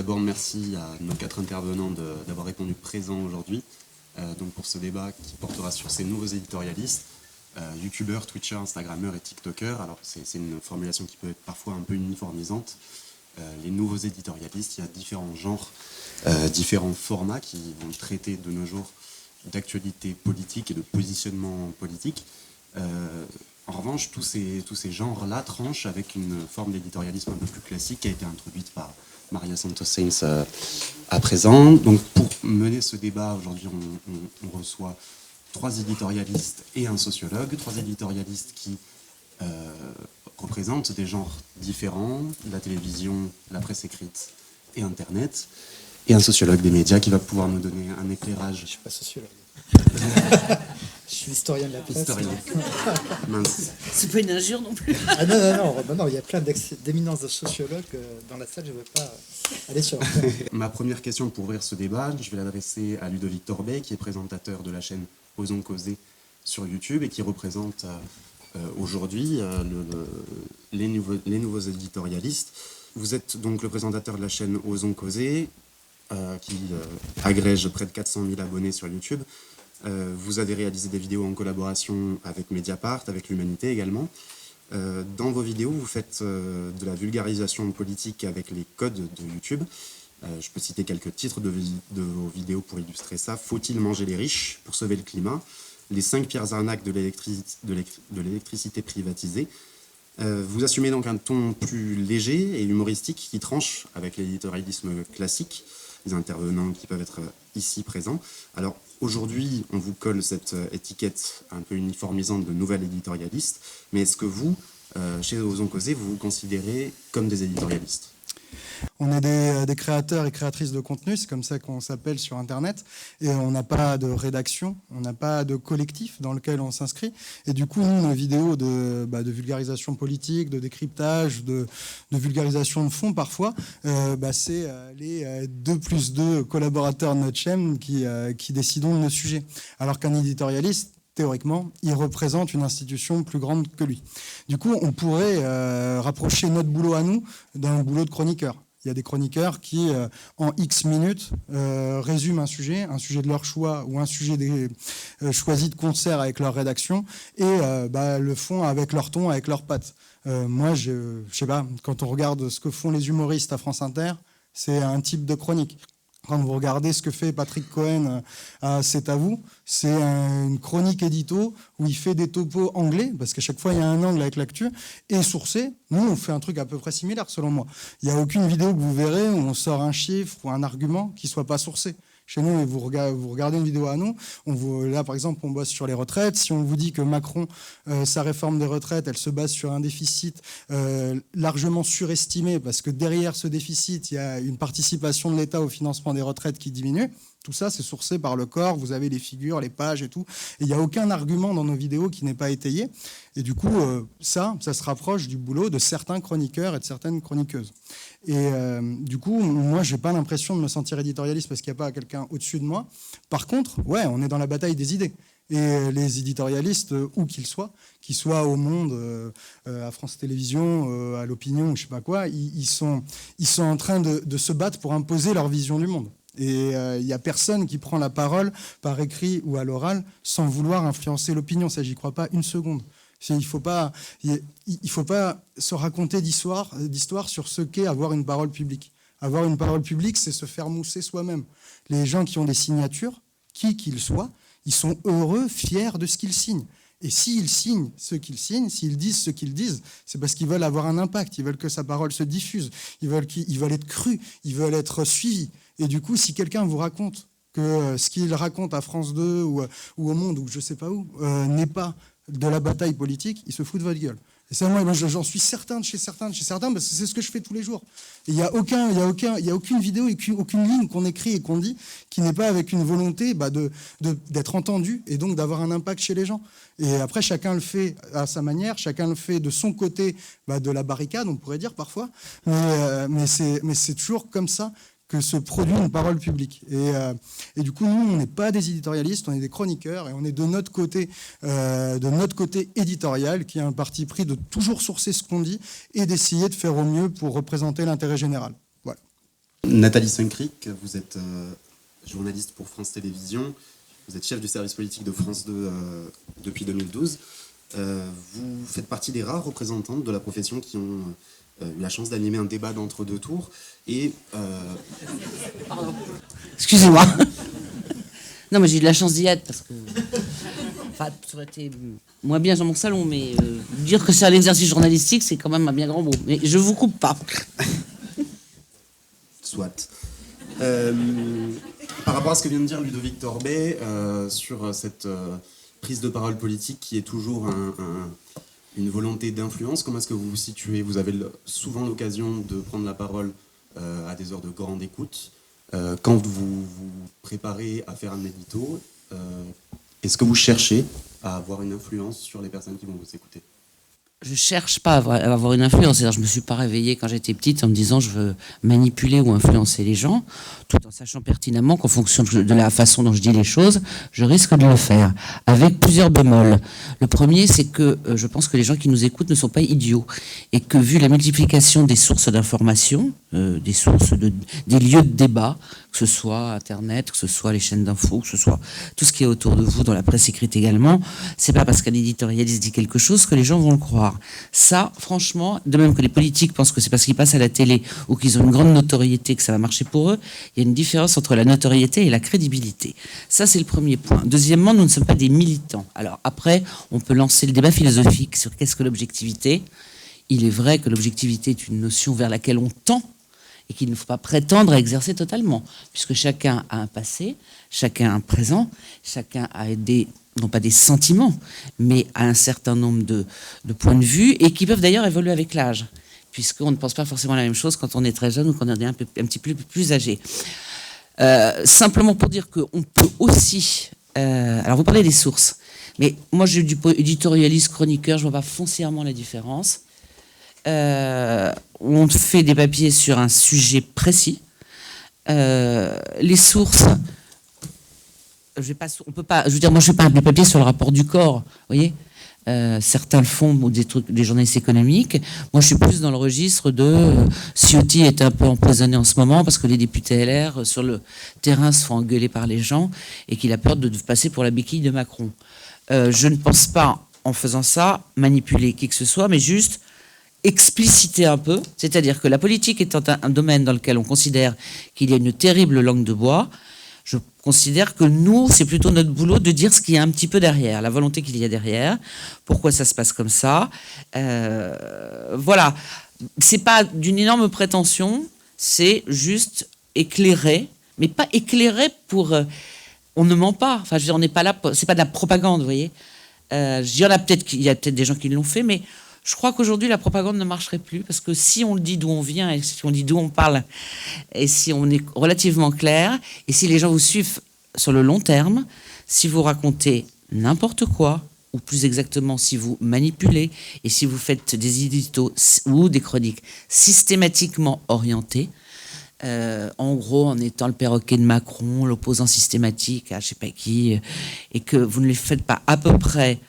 d'abord, merci à nos 4 intervenants d'avoir répondu présents aujourd'hui donc pour ce débat qui portera sur ces nouveaux éditorialistes, youtubeurs, twitchers, instagrammeurs et tiktokers. Alors c'est une formulation qui peut être parfois un peu uniformisante. Les nouveaux éditorialistes, il y a différents genres, différents formats qui vont traiter de nos jours d'actualité politique et de positionnement politique. En revanche, tous ces genres-là tranchent avec une forme d'éditorialisme un peu plus classique qui a été introduite par Maria Santos-Sainz à présent. Donc pour mener ce débat, aujourd'hui, on reçoit 3 éditorialistes et un sociologue, 3 éditorialistes qui représentent des genres différents, la télévision, la presse écrite et Internet, et un sociologue des médias qui va pouvoir nous donner un éclairage. Je ne suis pas sociologue. Je suis historien de la presse. Historien. Mince. C'est pas une injure non plus. Ah non, il y a plein d'éminences de sociologues dans la salle, je ne veux pas aller sur leur terrain. Ma première question pour ouvrir ce débat, je vais l'adresser à Ludovic Torbet, qui est présentateur de la chaîne Osons Causer sur YouTube et qui représente aujourd'hui les nouveaux éditorialistes. Vous êtes donc le présentateur de la chaîne Osons Causer, qui agrège près de 400 000 abonnés sur YouTube. Vous avez réalisé des vidéos en collaboration avec Mediapart, avec l'Humanité également. Dans vos vidéos, vous faites de la vulgarisation politique avec les codes de YouTube. Je peux citer quelques titres de vos vidéos pour illustrer ça. Faut-il manger les riches pour sauver le climat? Les 5 pires arnaques de l'électricité privatisée. Vous assumez donc un ton plus léger et humoristique qui tranche avec l'éditorialisme classique, les intervenants qui peuvent être ici présents. Alors aujourd'hui, on vous colle cette étiquette un peu uniformisante de nouvel éditorialiste, mais est-ce que vous, chez Osons Causer, vous vous considérez comme des éditorialistes ? On est des créateurs et créatrices de contenu, c'est comme ça qu'on s'appelle sur Internet, et on n'a pas de rédaction, on n'a pas de collectif dans lequel on s'inscrit. Et du coup, nous, nos vidéos de vulgarisation politique, de décryptage, de vulgarisation de fond parfois, c'est les 2+2 collaborateurs de notre chaîne qui décidons de nos sujets. Alors qu'un éditorialiste, théoriquement, il représente une institution plus grande que lui. Du coup, on pourrait rapprocher notre boulot à nous d'un boulot de chroniqueur. Il y a des chroniqueurs qui, en X minutes, résument un sujet de leur choix ou un sujet choisi de concert avec leur rédaction et le font avec leur ton, avec leurs pattes. Moi, je sais pas, quand on regarde ce que font les humoristes à France Inter, c'est un type de chronique. Quand vous regardez ce que fait Patrick Cohen à C'est à vous, c'est une chronique édito où il fait des topos anglais, parce qu'à chaque fois il y a un angle avec l'actu, et sourcé. Nous, on fait un truc à peu près similaire, selon moi. Il n'y a aucune vidéo que vous verrez où on sort un chiffre ou un argument qui ne soit pas sourcé. Chez nous, vous regardez une vidéo à nous, là par exemple on bosse sur les retraites. Si on vous dit que Macron, sa réforme des retraites, elle se base sur un déficit largement surestimé, parce que derrière ce déficit, il y a une participation de l'État au financement des retraites qui diminue. Tout ça, c'est sourcé par le corps, vous avez les figures, les pages et tout. Et il n'y a aucun argument dans nos vidéos qui n'est pas étayé. Et du coup, ça se rapproche du boulot de certains chroniqueurs et de certaines chroniqueuses. Et du coup, moi, je n'ai pas l'impression de me sentir éditorialiste parce qu'il n'y a pas quelqu'un au-dessus de moi. Par contre, ouais, on est dans la bataille des idées. Et les éditorialistes, où qu'ils soient au Monde, à France Télévisions, à l'Opinion, je ne sais pas quoi, ils sont en train de se battre pour imposer leur vision du monde. Et il n'y a personne qui prend la parole par écrit ou à l'oral sans vouloir influencer l'opinion. Ça, j'y crois pas une seconde. Il ne faut pas se raconter d'histoire sur ce qu'est avoir une parole publique. Avoir une parole publique, c'est se faire mousser soi-même. Les gens qui ont des signatures, qui qu'ils soient, ils sont heureux, fiers de ce qu'ils signent. Et s'ils signent ce qu'ils signent, s'ils disent ce qu'ils disent, c'est parce qu'ils veulent avoir un impact, ils veulent que sa parole se diffuse, ils veulent être crus, ils veulent être suivis. Et du coup, si quelqu'un vous raconte que ce qu'il raconte à France 2 ou au Monde ou je ne sais pas où n'est pas de la bataille politique, il se fout de votre gueule. Et ça, moi, j'en suis certain de chez certains, parce que c'est ce que je fais tous les jours. Et il n'y a aucune vidéo, aucune ligne qu'on écrit et qu'on dit qui n'est pas avec une volonté d'être entendu et donc d'avoir un impact chez les gens. Et après, chacun le fait à sa manière, chacun le fait de son côté de la barricade, on pourrait dire parfois. Mais c'est toujours comme ça que se produit une parole publique. Et du coup, nous, on n'est pas des éditorialistes, on est des chroniqueurs, et on est de notre côté éditorial, qui a un parti pris de toujours sourcer ce qu'on dit et d'essayer de faire au mieux pour représenter l'intérêt général. Voilà. Nathalie Suncrick, vous êtes journaliste pour France Télévisions, vous êtes chef du service politique de France 2 depuis 2012. Vous faites partie des rares représentantes de la profession qui ont eu la chance d'animer un débat d'entre-deux tours. Et Pardon. Excusez-moi. Non, mais j'ai eu de la chance d'y être parce que... Enfin, ça aurait été moins bien dans mon salon, mais dire que c'est un exercice journalistique, c'est quand même un bien grand mot. Mais je vous coupe pas. Soit. Par rapport à ce que vient de dire Ludovic Torbet sur cette prise de parole politique qui est toujours une volonté d'influence, comment est-ce que vous vous situez? Vous avez souvent l'occasion de prendre la parole à des heures de grande écoute. Quand vous vous préparez à faire un édito, est-ce que vous cherchez à avoir une influence sur les personnes qui vont vous écouter? Je cherche pas à avoir une influence. C'est-à-dire, je me suis pas réveillée quand j'étais petite en me disant je veux manipuler ou influencer les gens, tout en sachant pertinemment qu'en fonction de la façon dont je dis les choses, je risque de le faire, avec plusieurs bémols. Le premier, c'est que je pense que les gens qui nous écoutent ne sont pas idiots et que vu la multiplication des sources d'information, des sources des lieux de débat, que ce soit Internet, que ce soit les chaînes d'infos, que ce soit tout ce qui est autour de vous, dans la presse écrite également, c'est pas parce qu'un éditorialiste dit quelque chose que les gens vont le croire. Ça, franchement, de même que les politiques pensent que c'est parce qu'ils passent à la télé ou qu'ils ont une grande notoriété que ça va marcher pour eux, il y a une différence entre la notoriété et la crédibilité. Ça, c'est le premier point. Deuxièmement, nous ne sommes pas des militants. Alors après, on peut lancer le débat philosophique sur qu'est-ce que l'objectivité. Il est vrai que l'objectivité est une notion vers laquelle on tend et qu'il ne faut pas prétendre à exercer totalement, puisque chacun a un passé, chacun a un présent, chacun a non pas des sentiments, mais a un certain nombre de points de vue, et qui peuvent d'ailleurs évoluer avec l'âge, puisqu'on ne pense pas forcément la même chose quand on est très jeune ou quand on est un petit peu plus âgé. Simplement pour dire qu'on peut aussi... alors vous parlez des sources, mais moi j'ai du éditorialiste, chroniqueur, je ne vois pas foncièrement la différence. On fait des papiers sur un sujet précis. Les sources, on peut pas. Je veux dire, moi, je fais pas des papiers sur le rapport du corps. Vous voyez, certains le font, ou des journalistes économiques. Moi, je suis plus dans le registre de Ciotti est un peu empoisonné en ce moment parce que les députés LR sur le terrain se font engueuler par les gens et qu'il a peur de passer pour la béquille de Macron. Je ne pense pas, en faisant ça, manipuler qui que ce soit, mais juste expliciter un peu, c'est-à-dire que la politique étant un domaine dans lequel on considère qu'il y a une terrible langue de bois, je considère que nous, c'est plutôt notre boulot de dire ce qu'il y a un petit peu derrière, la volonté qu'il y a derrière, pourquoi ça se passe comme ça. Voilà, c'est pas d'une énorme prétention, c'est juste éclairer, mais pas éclairer pour... on ne ment pas, enfin, je veux dire, on n'est pas là, c'est pas de la propagande, vous voyez. Il y a peut-être des gens qui l'ont fait, mais je crois qu'aujourd'hui, la propagande ne marcherait plus, parce que si on dit d'où on vient, et si on dit d'où on parle, et si on est relativement clair, et si les gens vous suivent sur le long terme, si vous racontez n'importe quoi, ou plus exactement, si vous manipulez, et si vous faites des éditos ou des chroniques systématiquement orientées, en gros, en étant le perroquet de Macron, l'opposant systématique à je sais pas qui, et que vous ne les faites pas à peu près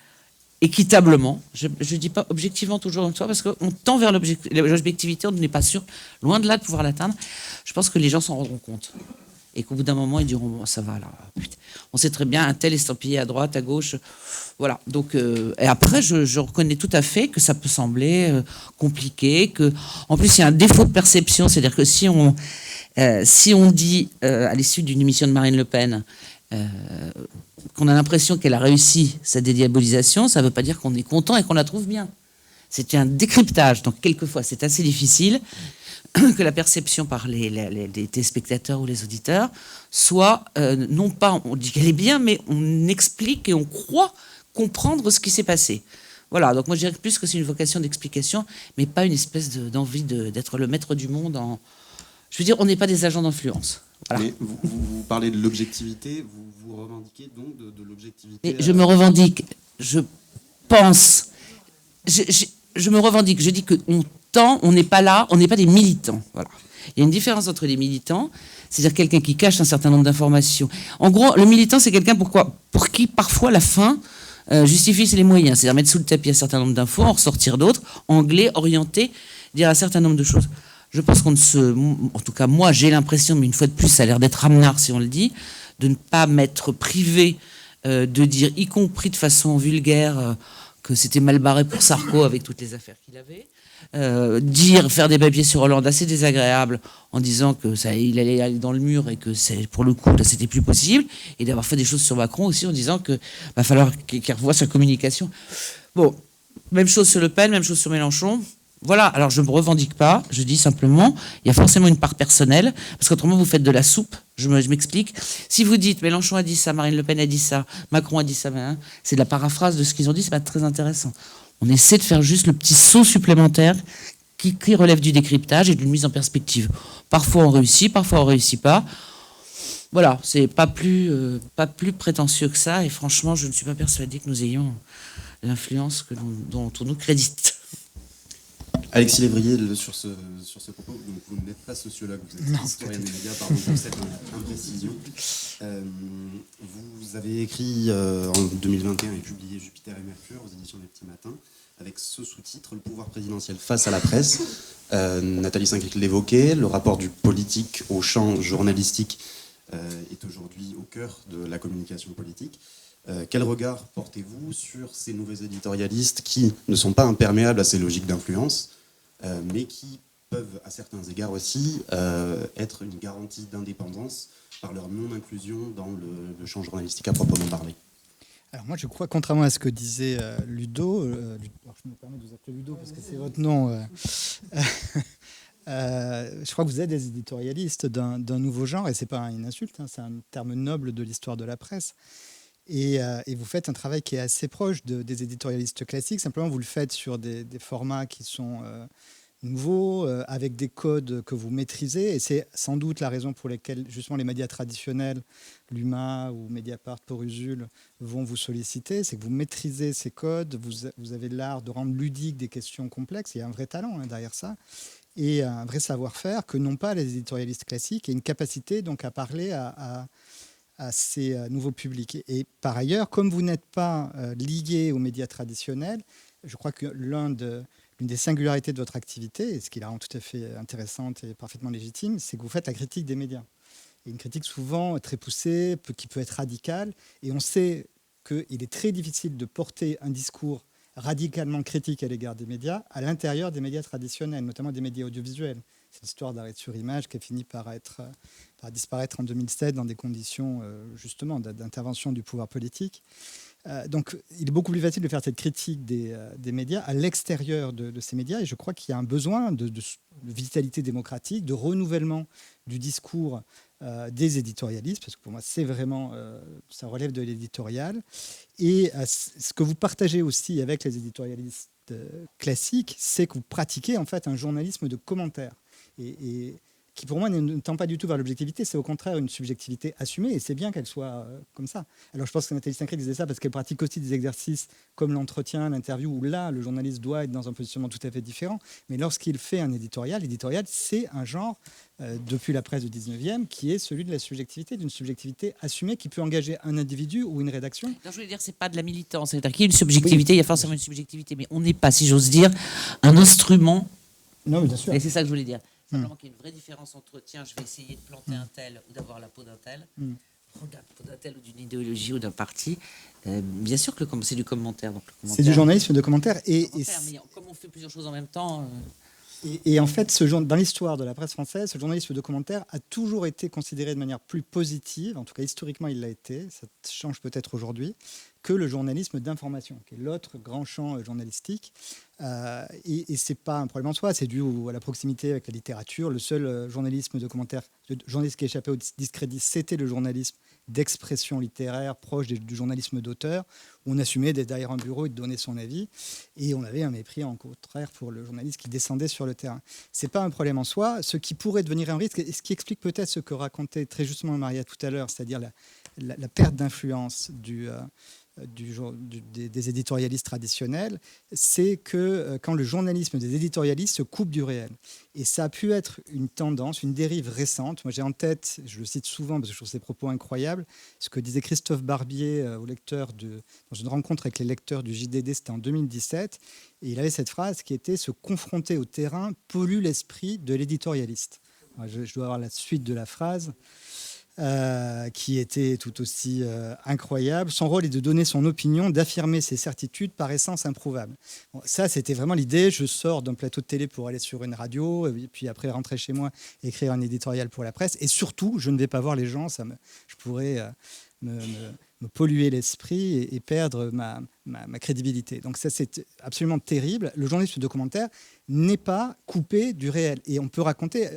équitablement, je ne dis pas objectivement toujours une fois, parce qu'on tend vers l'objectivité, on n'est pas sûr, loin de là, de pouvoir l'atteindre. Je pense que les gens s'en rendront compte. Et qu'au bout d'un moment, ils diront, bon, ça va, là, putain. On sait très bien, un tel estampillé à droite, à gauche, voilà. Donc, et après, je reconnais tout à fait que ça peut sembler compliqué, que, en plus, il y a un défaut de perception, c'est-à-dire que si on dit, à l'issue d'une émission de Marine Le Pen, qu'on a l'impression qu'elle a réussi sa dédiabolisation, ça ne veut pas dire qu'on est content et qu'on la trouve bien. C'est un décryptage, donc quelquefois c'est assez difficile que la perception par les téléspectateurs ou les auditeurs soit, non pas on dit qu'elle est bien, mais on explique et on croit comprendre ce qui s'est passé. Voilà, donc moi je dirais plus que c'est une vocation d'explication, mais pas une espèce d'envie d'être le maître du monde. Je veux dire, on n'est pas des agents d'influence. Voilà. Mais vous parlez de l'objectivité, vous revendiquez donc de l'objectivité. Je me revendique, je pense, je me revendique, je dis on n'est pas là, on n'est pas des militants. Voilà. Il y a une différence entre les militants, c'est-à-dire quelqu'un qui cache un certain nombre d'informations. En gros, le militant, c'est quelqu'un pour qui parfois la fin justifie les moyens, c'est-à-dire mettre sous le tapis un certain nombre d'infos, en ressortir d'autres, angler, orienter, dire un certain nombre de choses. Je pense qu'on ne se... En tout cas, moi, j'ai l'impression, mais une fois de plus, ça a l'air d'être ramenard si on le dit, de ne pas m'être privé de dire, y compris de façon vulgaire, que c'était mal barré pour Sarko avec toutes les affaires qu'il avait. Faire des papiers sur Hollande assez désagréable en disant que ça, il allait aller dans le mur et que pour le coup, là, c'était plus possible. Et d'avoir fait des choses sur Macron aussi en disant que va falloir qu'il revoie sa communication. Bon, même chose sur Le Pen, même chose sur Mélenchon. Voilà, alors je ne me revendique pas, je dis simplement, il y a forcément une part personnelle, parce qu'autrement vous faites de la soupe, je m'explique. Si vous dites Mélenchon a dit ça, Marine Le Pen a dit ça, Macron a dit ça, c'est de la paraphrase de ce qu'ils ont dit, c'est pas très intéressant. On essaie de faire juste le petit saut supplémentaire qui relève du décryptage et d'une mise en perspective. Parfois on réussit, parfois on réussit pas. Voilà, c'est pas plus prétentieux que ça, et franchement je ne suis pas persuadée que nous ayons l'influence dont on nous crédite. Alexis Lévrier, sur ce propos, donc vous n'êtes pas sociologue, vous êtes historien des médias, pardon pour cette imprécision. Vous avez écrit en 2021 et publié Jupiter et Mercure aux éditions des Petits Matins, avec ce sous-titre, Le pouvoir présidentiel face à la presse. Nathalie Saint-Cric l'évoquait, le rapport du politique au champ journalistique est aujourd'hui au cœur de la communication politique. Quel regard portez-vous sur ces nouveaux éditorialistes qui ne sont pas imperméables à ces logiques d'influence, mais qui peuvent, à certains égards aussi, être une garantie d'indépendance par leur non-inclusion dans le champ journalistique à proprement parler? Alors moi, je crois, contrairement à ce que disait Ludo, alors je me permets de vous appeler Ludo parce que c'est votre nom, je crois que vous êtes des éditorialistes d'un nouveau genre, et ce n'est pas une insulte, hein, c'est un terme noble de l'histoire de la presse. Et vous faites un travail qui est assez proche des éditorialistes classiques. Simplement, vous le faites sur des formats qui sont nouveaux, avec des codes que vous maîtrisez. Et c'est sans doute la raison pour laquelle, justement, les médias traditionnels, l'UMA ou Mediapart pour Usul, vont vous solliciter. C'est que vous maîtrisez ces codes, vous avez l'art de rendre ludique des questions complexes. Il y a un vrai talent derrière ça. Et un vrai savoir-faire que n'ont pas les éditorialistes classiques, et une capacité donc à parler à ces nouveaux publics. Et par ailleurs, comme vous n'êtes pas lié aux médias traditionnels, je crois que l'une des singularités de votre activité, et ce qui la rend tout à fait intéressante et parfaitement légitime, c'est que vous faites la critique des médias. Et une critique souvent très poussée, qui peut être radicale. Et on sait qu'il est très difficile de porter un discours radicalement critique à l'égard des médias à l'intérieur des médias traditionnels, notamment des médias audiovisuels. C'est l'histoire d'Arrêt sur Image qui a fini par disparaître en 2007 dans des conditions justement d'intervention du pouvoir politique. Donc il est beaucoup plus facile de faire cette critique des médias à l'extérieur de ces médias, et je crois qu'il y a un besoin de vitalité démocratique, de renouvellement du discours des éditorialistes, parce que pour moi c'est vraiment, ça relève de l'éditorial. Et ce que vous partagez aussi avec les éditorialistes classiques, c'est que vous pratiquez en fait un journalisme de commentaires. Et qui pour moi ne tend pas du tout vers l'objectivité, c'est au contraire une subjectivité assumée, et c'est bien qu'elle soit comme ça. Alors je pense que Nathalie Saint-Cric disait ça parce qu'elle pratique aussi des exercices comme l'entretien, l'interview, où là, le journaliste doit être dans un positionnement tout à fait différent. Mais lorsqu'il fait un éditorial, l'éditorial, c'est un genre, depuis la presse du 19e, qui est celui de la subjectivité, d'une subjectivité assumée qui peut engager un individu ou une rédaction. Non, je voulais dire, c'est pas de la militance, c'est-à-dire qu'il y a une subjectivité, oui. Il y a forcément une subjectivité, mais on n'est pas, si j'ose dire, un instrument. Non, bien sûr. Et c'est ça que je voulais dire. Simplement qu'il y a une vraie différence entre tiens, je vais essayer de planter un tel ou d'avoir la peau d'un tel, la peau d'un tel ou d'une idéologie ou d'un parti. Bien sûr que c'est du commentaire. C'est du journalisme de commentaire. Mais comme on fait plusieurs choses en même temps. Et en fait, dans l'histoire de la presse française, ce journalisme de commentaire a toujours été considéré de manière plus positive, en tout cas historiquement il l'a été, ça change peut-être aujourd'hui, que le journalisme d'information, qui est l'autre grand champ journalistique. Et ce n'est pas un problème en soi, c'est dû à la proximité avec la littérature. Le seul journalisme de commentaire, le journalisme qui échappait au discrédit, c'était le journalisme d'expression littéraire, proche du journalisme d'auteur, où on assumait d'être derrière un bureau et de donner son avis. Et on avait un mépris, en contraire, pour le journaliste qui descendait sur le terrain. Ce n'est pas un problème en soi. Ce qui pourrait devenir un risque, et ce qui explique peut-être ce que racontait très justement Maria tout à l'heure, c'est-à-dire la perte d'influence des éditorialistes traditionnels, c'est que quand le journalisme des éditorialistes se coupe du réel. Et ça a pu être une tendance, une dérive récente. Moi, j'ai en tête, je le cite souvent parce que je trouve ses propos incroyables, ce que disait Christophe Barbier dans une rencontre avec les lecteurs du JDD, c'était en 2017. Et il avait cette phrase qui était « Se confronter au terrain pollue l'esprit de l'éditorialiste ». Je dois avoir la suite de la phrase. Qui était tout aussi incroyable. Son rôle est de donner son opinion, d'affirmer ses certitudes par essence improuvables. Bon, ça, c'était vraiment l'idée. Je sors d'un plateau de télé pour aller sur une radio, et puis après rentrer chez moi, écrire un éditorial pour la presse. Et surtout, je ne vais pas voir les gens. Je pourrais me polluer l'esprit et perdre ma crédibilité. Donc ça, c'est absolument terrible. Le journalisme documentaire n'est pas coupé du réel. Et on peut raconter,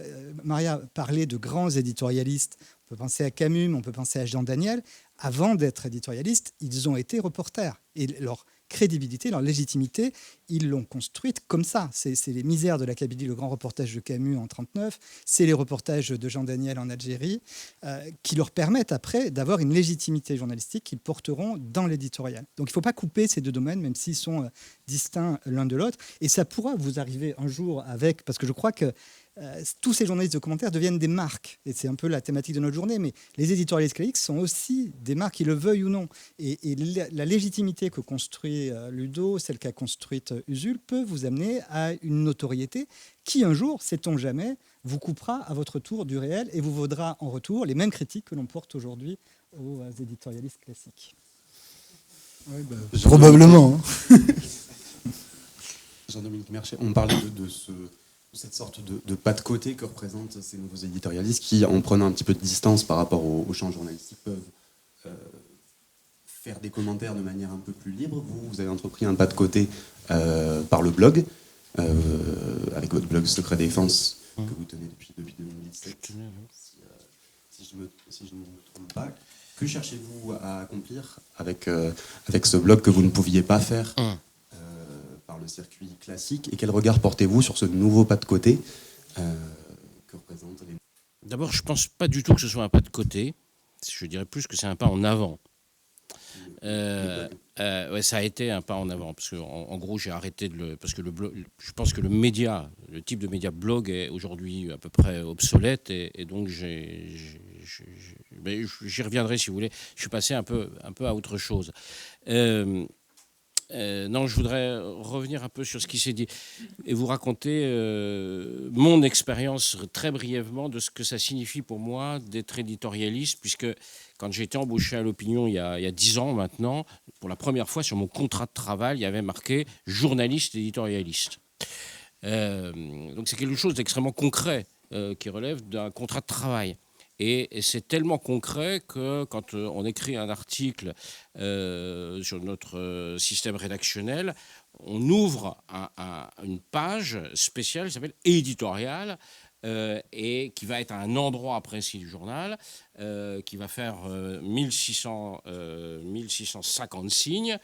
Maria parlait de grands éditorialistes. On peut penser à Camus, on peut penser à Jean Daniel. Avant d'être éditorialistes, ils ont été reporters. Et leur crédibilité, leur légitimité, ils l'ont construite comme ça. C'est les misères de la Kabylie, le grand reportage de Camus en 1939. C'est les reportages de Jean Daniel en Algérie qui leur permettent après d'avoir une légitimité journalistique qu'ils porteront dans l'éditorial. Donc il ne faut pas couper ces deux domaines, même s'ils sont distincts l'un de l'autre. Et ça pourra vous arriver un jour avec... Parce que je crois que tous ces journalistes de commentaires deviennent des marques. Et c'est un peu la thématique de notre journée, mais les éditorialistes classiques sont aussi des marques, qu'ils le veuillent ou non. Et la légitimité que construit Ludo, celle qu'a construite Usul, peut vous amener à une notoriété qui, un jour, sait-on jamais, vous coupera à votre tour du réel et vous vaudra en retour les mêmes critiques que l'on porte aujourd'hui aux éditorialistes classiques. Oui, probablement. Jean-Dominique Merchet, on parlait de cette sorte de pas de côté que représentent ces nouveaux éditorialistes qui, en prenant un petit peu de distance par rapport au champ journalistique, peuvent faire des commentaires de manière un peu plus libre. Vous avez entrepris un pas de côté par le blog, avec votre blog Secret Défense, que vous tenez depuis 2017. Si je ne me trompe pas. Que cherchez-vous à accomplir avec ce blog que vous ne pouviez pas faire par le circuit classique, et quel regard portez-vous sur ce nouveau pas de côté que représentent les... D'abord, je ne pense pas du tout que ce soit un pas de côté. Je dirais plus que c'est un pas en avant. Ouais, ça a été un pas en avant, parce que en gros, j'ai arrêté parce que le blog, je pense que le type de média blog est aujourd'hui à peu près obsolète, et donc j'y reviendrai si vous voulez. Je suis passé un peu à autre chose. Non, je voudrais revenir un peu sur ce qui s'est dit et vous raconter mon expérience très brièvement de ce que ça signifie pour moi d'être éditorialiste, puisque quand j'ai été embauché à l'Opinion il y a 10 ans maintenant, pour la première fois sur mon contrat de travail, il y avait marqué « journaliste éditorialiste ». Donc c'est quelque chose d'extrêmement concret qui relève d'un contrat de travail. Et c'est tellement concret que quand on écrit un article sur notre système rédactionnel, on ouvre une page spéciale qui s'appelle « éditorial » et qui va être à un endroit précis du journal, qui va faire 1650 signes.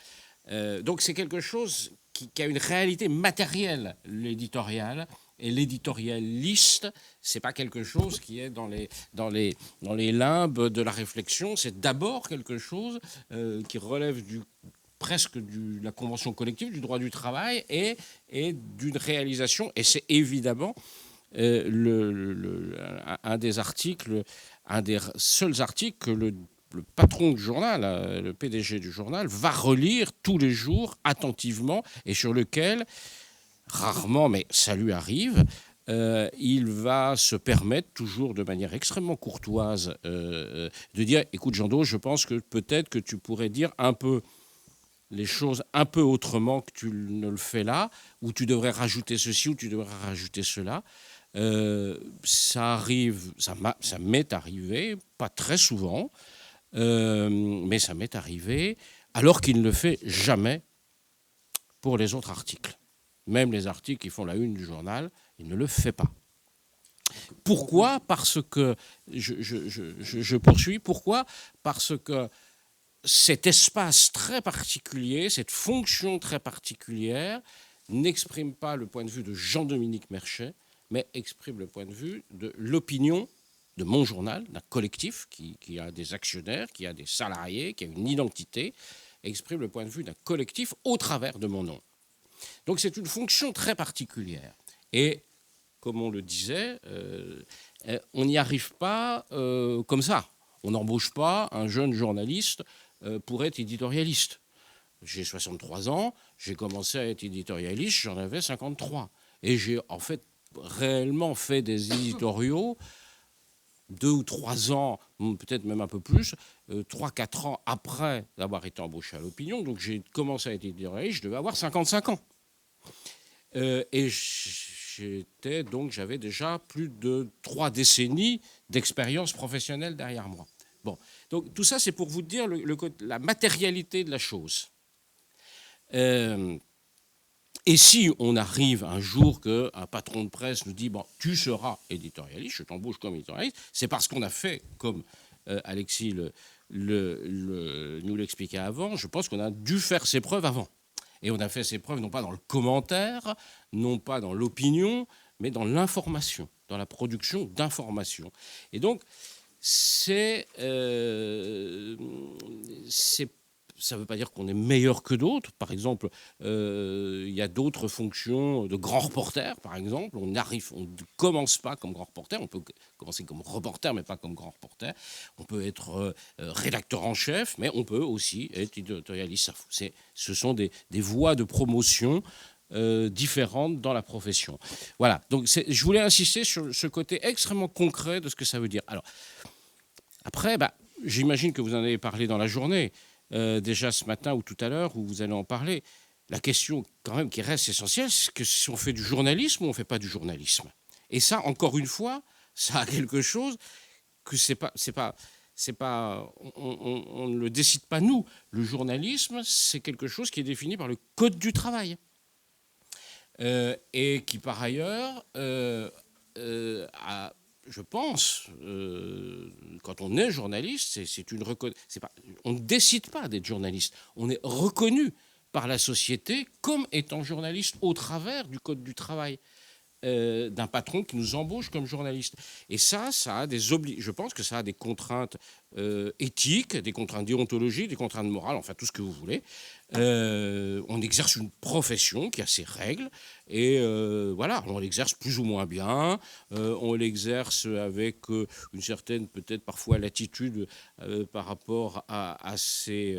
Donc c'est quelque chose qui a une réalité matérielle, l'éditorial. Et l'éditorialiste, c'est pas quelque chose qui est dans les limbes de la réflexion. C'est d'abord quelque chose qui relève presque de la convention collective, du droit du travail et d'une réalisation. Et c'est évidemment un des seuls articles que le patron du journal, le PDG du journal, va relire tous les jours attentivement et sur lequel, rarement, mais ça lui arrive, il va se permettre, toujours de manière extrêmement courtoise, de dire « Écoute, Jean-Do, je pense que peut-être que tu pourrais dire un peu les choses un peu autrement que tu ne le fais là, ou tu devrais rajouter ceci, ou tu devrais rajouter cela. » Ça arrive, ça m'est arrivé, pas très souvent, mais ça m'est arrivé, alors qu'il ne le fait jamais pour les autres articles. Même les articles qui font la une du journal, il ne le fait pas. Pourquoi ? Parce que, je poursuis, pourquoi ? Parce que cet espace très particulier, cette fonction très particulière, n'exprime pas le point de vue de Jean-Dominique Merchet, mais exprime le point de vue de l'opinion de mon journal, d'un collectif qui a des actionnaires, qui a des salariés, qui a une identité, exprime le point de vue d'un collectif au travers de mon nom. Donc c'est une fonction très particulière. Et comme on le disait, on n'y arrive pas comme ça. On n'embauche pas un jeune journaliste pour être éditorialiste. J'ai 63 ans, j'ai commencé à être éditorialiste, j'en avais 53. Et j'ai en fait réellement fait des éditoriaux 2 ou 3 ans, peut-être même un peu plus, 3-4 ans après avoir été embauché à l'Opinion. Donc j'ai commencé à être éditorialiste, je devais avoir 55 ans. Et j'avais déjà plus de 3 décennies d'expérience professionnelle derrière moi. Bon, donc tout ça, c'est pour vous dire la matérialité de la chose. Et si on arrive un jour qu'un patron de presse nous dit « bon, tu seras éditorialiste, je t'embauche comme éditorialiste », c'est parce qu'on a fait, comme Alexis nous l'expliquait avant, je pense qu'on a dû faire ses preuves avant. Et on a fait ses preuves non pas dans le commentaire, non pas dans l'opinion, mais dans l'information, dans la production d'informations. Et donc, ça ne veut pas dire qu'on est meilleur que d'autres. Par exemple, il y a d'autres fonctions de grand reporter, par exemple. On ne commence pas comme grand reporter. On peut commencer comme reporter, mais pas comme grand reporter. On peut être rédacteur en chef, mais on peut aussi être éditorialiste. Ce sont des voies de promotion différentes dans la profession. Voilà. Donc, je voulais insister sur ce côté extrêmement concret de ce que ça veut dire. Alors, après, j'imagine que vous en avez parlé dans la journée. Déjà ce matin ou tout à l'heure, où vous allez en parler, la question quand même qui reste essentielle, c'est que si on fait du journalisme ou on ne fait pas du journalisme. Et ça, encore une fois, ça a quelque chose que on ne le décide pas nous. Le journalisme, c'est quelque chose qui est défini par le Code du travail. Et qui, par ailleurs, je pense, quand on est journaliste, on ne décide pas d'être journaliste. On est reconnu par la société comme étant journaliste au travers du Code du travail, d'un patron qui nous embauche comme journaliste. Et ça a je pense que ça a des contraintes éthiques, des contraintes déontologiques, des contraintes morales, enfin tout ce que vous voulez. On exerce une profession qui a ses règles, et voilà, on l'exerce plus ou moins bien, on l'exerce avec une certaine, peut-être parfois, latitude par rapport à ces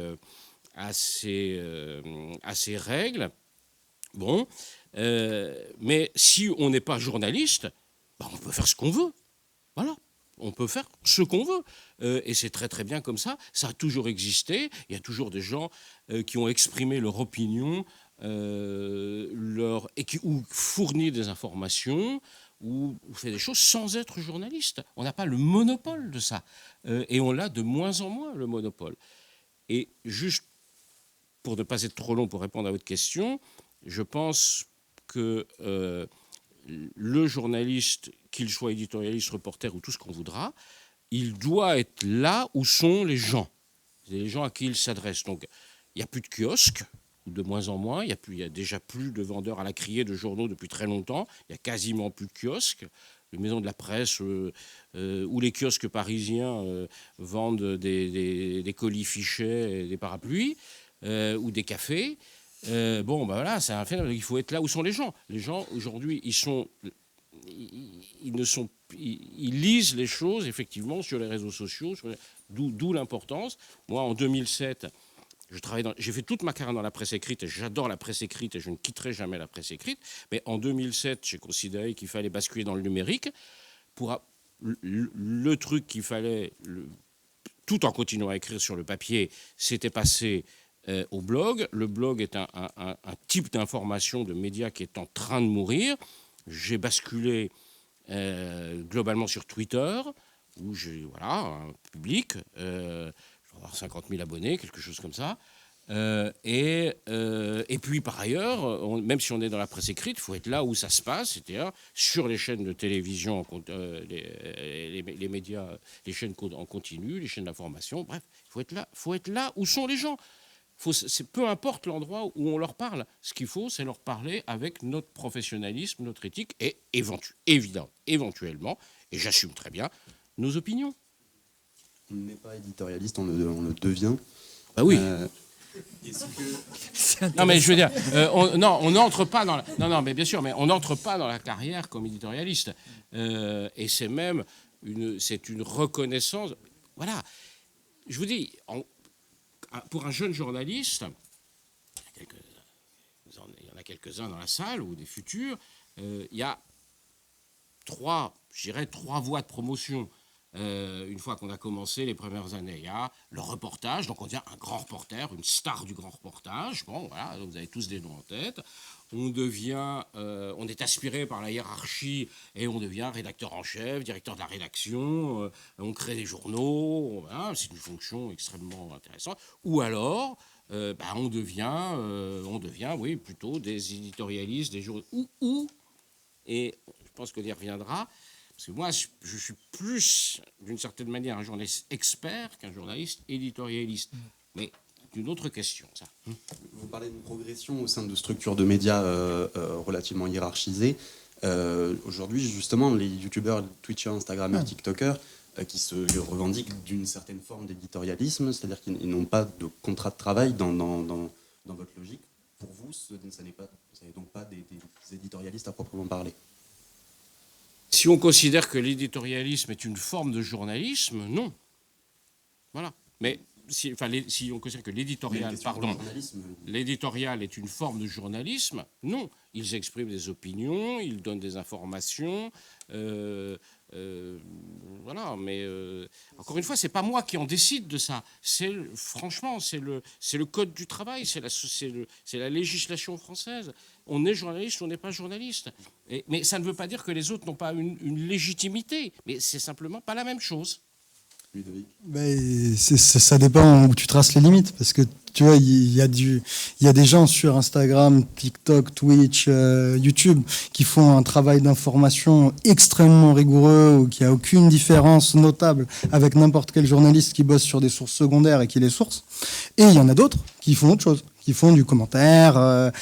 règles. Bon, mais si on n'est pas journaliste, on peut faire ce qu'on veut. Voilà. On peut faire ce qu'on veut. Et c'est très très bien comme ça. Ça a toujours existé. Il y a toujours des gens qui ont exprimé leur opinion ou fourni des informations ou fait des choses sans être journaliste. On n'a pas le monopole de ça. Et on l'a de moins en moins, le monopole. Et juste pour ne pas être trop long pour répondre à votre question, je pense que le journaliste, qu'il soit éditorialiste, reporter ou tout ce qu'on voudra, il doit être là où sont les gens à qui il s'adresse. Donc, il n'y a plus de kiosques, ou de moins en moins, il y a déjà plus de vendeurs à la criée de journaux depuis très longtemps, il n'y a quasiment plus de kiosques. Les maisons de la presse ou les kiosques parisiens vendent des colis fichets et des parapluies ou des cafés. Voilà, c'est un phénomène. Il faut être là où sont les gens. Les gens, aujourd'hui, ils lisent les choses, effectivement, sur les réseaux sociaux, d'où l'importance. Moi, en 2007, j'ai fait toute ma carrière dans la presse écrite, et j'adore la presse écrite, et je ne quitterai jamais la presse écrite. Mais en 2007, j'ai considéré qu'il fallait basculer dans le numérique. Le truc qu'il fallait, tout en continuant à écrire sur le papier, c'était passer au blog. Le blog est un type d'information, de média qui est en train de mourir. J'ai basculé globalement sur Twitter, où j'ai un public, je vais avoir 50 000 abonnés, quelque chose comme ça. Et puis par ailleurs, même si on est dans la presse écrite, il faut être là où ça se passe, c'est-à-dire sur les chaînes de télévision, les médias, les chaînes en continu, les chaînes d'information. Bref, il faut être là où sont les gens. Peu importe l'endroit où on leur parle, ce qu'il faut, c'est leur parler avec notre professionnalisme, notre éthique et éventuellement, et j'assume très bien, nos opinions. On n'est pas éditorialiste, on le devient. Bah oui. Non, mais je veux dire, on n'entre pas dans la... Non, mais bien sûr, mais on n'entre pas dans la carrière comme éditorialiste. Et c'est même c'est une reconnaissance. Voilà. Je vous dis, pour un jeune journaliste, il y en a quelques-uns dans la salle ou des futurs, il y a trois voies de promotion. Une fois qu'on a commencé les premières années, il y a le reportage, donc on devient un grand reporter, une star du grand reportage. Bon, voilà, vous avez tous des noms en tête. On est aspiré par la hiérarchie et on devient rédacteur en chef, directeur de la rédaction. On crée des journaux. Voilà, c'est une fonction extrêmement intéressante. Ou alors, on devient, oui, plutôt des éditorialistes, des journaux. Et je pense qu'on y reviendra. Parce que moi, je suis plus, d'une certaine manière, un journaliste expert qu'un journaliste éditorialiste. Mais c'est une autre question, ça. Vous parlez d'une progression au sein de structures de médias relativement hiérarchisées. Aujourd'hui, justement, les youtubeurs, twitchers, instagrammeurs, tiktokers, qui se revendiquent d'une certaine forme d'éditorialisme, c'est-à-dire qu'ils n'ont pas de contrat de travail dans votre logique. Pour vous, ce n'est donc pas des éditorialistes à proprement parler. Si on considère que l'éditorialisme est une forme de journalisme, non. Voilà. Mais si on considère que l'éditorial est une forme de journalisme, non. Ils expriment des opinions, ils donnent des informations. Voilà. Mais encore une fois, c'est pas moi qui en décide de ça. Franchement, c'est le code du travail, c'est la législation française. On est journaliste, on n'est pas journaliste. Mais ça ne veut pas dire que les autres n'ont pas une légitimité. Mais c'est simplement pas la même chose. Ça dépend où tu traces les limites, parce que tu vois, il y a des gens sur Instagram, TikTok, Twitch, YouTube qui font un travail d'information extrêmement rigoureux, où il n'y a aucune différence notable avec n'importe quel journaliste qui bosse sur des sources secondaires et qui les source. Et il y en a d'autres qui font autre chose, qui font du commentaire,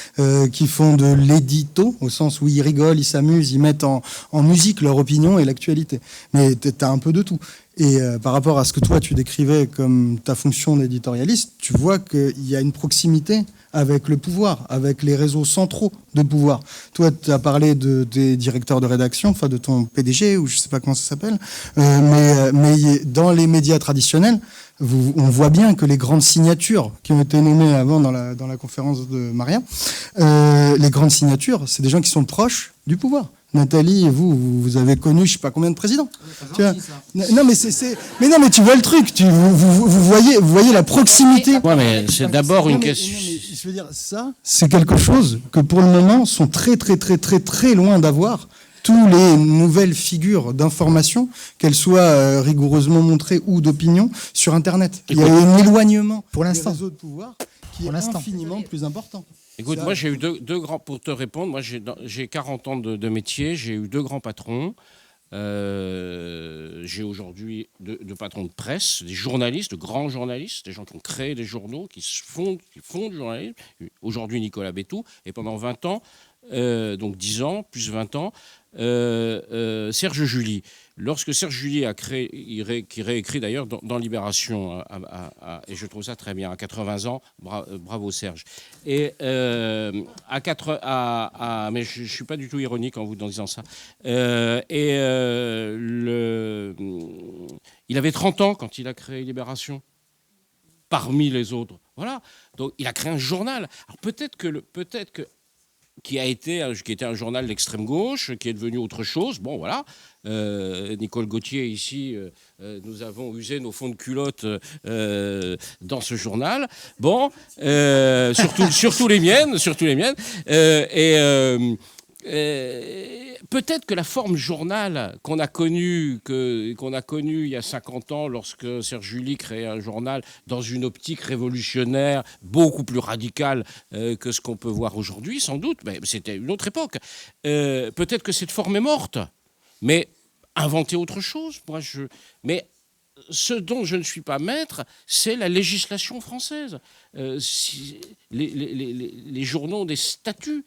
qui font de l'édito, au sens où ils rigolent, ils s'amusent, ils mettent en musique leur opinion et l'actualité. Mais tu as un peu de tout. Et par rapport à ce que toi tu décrivais comme ta fonction d'éditorialiste, tu vois qu'il y a une proximité avec le pouvoir, avec les réseaux centraux de pouvoir. Toi, tu as parlé des directeurs de rédaction, enfin de ton PDG, ou je ne sais pas comment ça s'appelle, mais dans les médias traditionnels, on voit bien que les grandes signatures qui ont été nommées avant dans la conférence de Maria, les grandes signatures, c'est des gens qui sont proches du pouvoir. Nathalie, vous avez connu je sais pas combien de présidents. Tu vois, non mais tu vois le truc, vous voyez la proximité. Ouais, mais c'est d'abord une question. Je veux dire, ça, c'est quelque chose que pour le moment sont très très très très très loin d'avoir tous les nouvelles figures d'information, qu'elles soient rigoureusement montrées ou d'opinion sur Internet. Il y a un éloignement pour l'instant des réseaux de pouvoir qui est infiniment plus important. Écoute, moi j'ai eu deux grands, pour te répondre, moi j'ai 40 ans de métier, j'ai eu deux grands patrons. J'ai aujourd'hui deux patrons de presse, des journalistes, de grands journalistes, des gens qui ont créé des journaux, qui font du journalisme. Aujourd'hui Nicolas Bétou, et pendant 20 ans, donc 10 ans, plus 20 ans, Serge July. Lorsque Serge July a créé, qui réécrit d'ailleurs dans Libération, et je trouve ça très bien, à 80 ans, bravo Serge. Et mais je ne suis pas du tout ironique en vous disant ça. Il avait 30 ans quand il a créé Libération, parmi les autres. Voilà. Donc il a créé un journal. Alors peut-être que qui était un journal d'extrême gauche, qui est devenu autre chose. Bon, voilà. Nicole Gauthier, ici, nous avons usé nos fonds de culotte dans ce journal. Bon, surtout les miennes. Peut-être que la forme journal qu'on a connue il y a 50 ans lorsque Serge July créait un journal dans une optique révolutionnaire beaucoup plus radicale que ce qu'on peut voir aujourd'hui, sans doute, mais c'était une autre époque. Peut-être que cette forme est morte, mais inventer autre chose, mais ce dont je ne suis pas maître, c'est la législation française. Les journaux ont des statuts.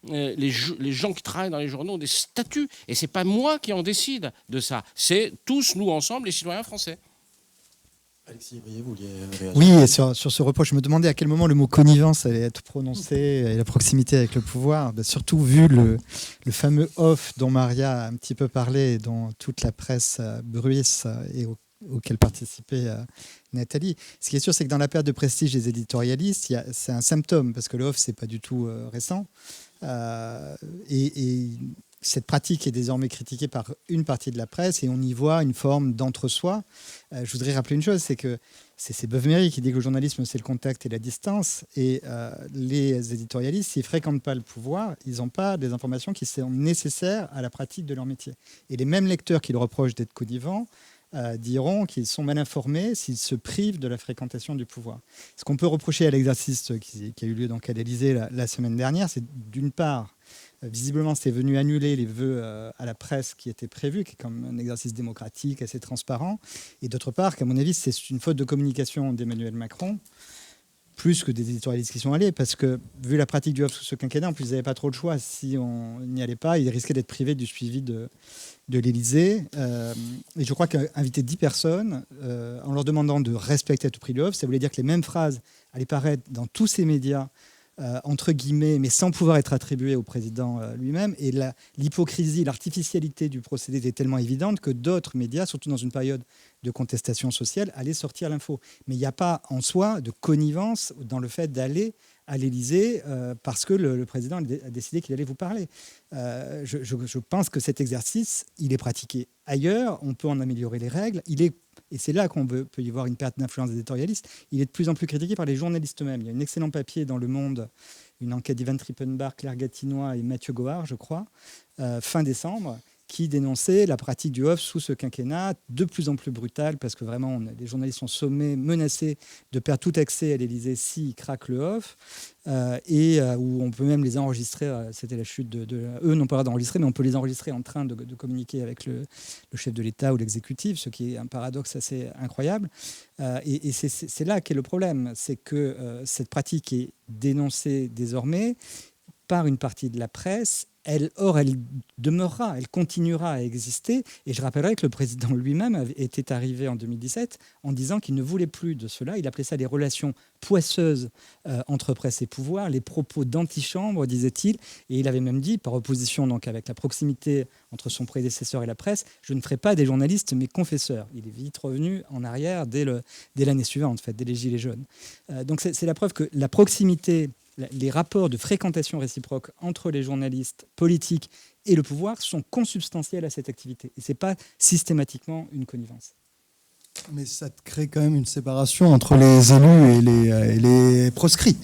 Les gens qui travaillent dans les journaux ont des statuts. Et ce n'est pas moi qui en décide de ça. C'est tous, nous, ensemble, les citoyens français. Alexis Briet, vous vouliez réagir? Oui, et sur ce reproche, je me demandais à quel moment le mot connivence allait être prononcé et la proximité avec le pouvoir. Ben, surtout vu le fameux off dont Maria a un petit peu parlé et dont toute la presse bruisse et auquel participait Nathalie. Ce qui est sûr, c'est que dans la perte de prestige des éditorialistes, c'est un symptôme, parce que le off, c'est pas du tout récent. Et cette pratique est désormais critiquée par une partie de la presse et on y voit une forme d'entre-soi. Je voudrais rappeler une chose, c'est que c'est Beuve-Méry qui dit que le journalisme, c'est le contact et la distance. Et les éditorialistes, s'ils ne fréquentent pas le pouvoir, ils n'ont pas des informations qui sont nécessaires à la pratique de leur métier. Et les mêmes lecteurs qui le reprochent d'être connivants diront qu'ils sont mal informés s'ils se privent de la fréquentation du pouvoir. Ce qu'on peut reprocher à l'exercice qui a eu lieu donc à l'Élysée la semaine dernière, c'est d'une part, visiblement, c'est venu annuler les vœux à la presse qui étaient prévus, qui est comme un exercice démocratique assez transparent. Et d'autre part, qu'à mon avis, c'est une faute de communication d'Emmanuel Macron, plus que des éditorialistes qui sont allés, parce que vu la pratique du off sous ce quinquennat, en plus, ils n'avaient pas trop de choix. Si on n'y allait pas, ils risquaient d'être privés du suivi de l'Élysée. Et je crois qu'inviter 10 personnes, en leur demandant de respecter à tout prix le off, ça voulait dire que les mêmes phrases allaient paraître dans tous ces médias, entre guillemets, mais sans pouvoir être attribué au président lui-même. Et l'hypocrisie, l'artificialité du procédé était tellement évidente que d'autres médias, surtout dans une période de contestation sociale, allaient sortir l'info. Mais il n'y a pas en soi de connivence dans le fait d'aller à l'Élysée parce que le président a décidé qu'il allait vous parler. Je pense que cet exercice, il est pratiqué ailleurs, on peut en améliorer les règles, et c'est là qu'on peut y voir une perte d'influence éditorialiste. Il est de plus en plus critiqué par les journalistes eux-mêmes. Il y a un excellent papier dans Le Monde, une enquête d'Ivan Trippenbach, Claire Gatinois et Mathieu Goard, je crois, fin décembre, qui dénonçait la pratique du off sous ce quinquennat, de plus en plus brutale, parce que vraiment, les journalistes sont sommés, menacés de perdre tout accès à l'Élysée s'ils craquent le off, et où on peut même les enregistrer. C'était la chute eux n'ont pas le droit d'enregistrer, mais on peut les enregistrer en train de communiquer avec le chef de l'État ou l'exécutif, ce qui est un paradoxe assez incroyable. Et c'est là qu'est le problème, c'est que cette pratique est dénoncée désormais par une partie de la presse. Elle demeurera, elle continuera à exister. Et je rappellerai que le président lui-même était arrivé en 2017 en disant qu'il ne voulait plus de cela. Il appelait ça les relations poisseuses entre presse et pouvoir, les propos d'antichambre, disait-il. Et il avait même dit, par opposition donc avec la proximité entre son prédécesseur et la presse, je ne ferai pas des journalistes mes confesseurs. Il est vite revenu en arrière dès l'année suivante, en fait, dès les Gilets jaunes. Donc c'est la preuve que la proximité, les rapports de fréquentation réciproque entre les journalistes politiques et le pouvoir sont consubstantiels à cette activité. Et ce n'est pas systématiquement une connivence. Mais ça te crée quand même une séparation entre les élus et les proscrits.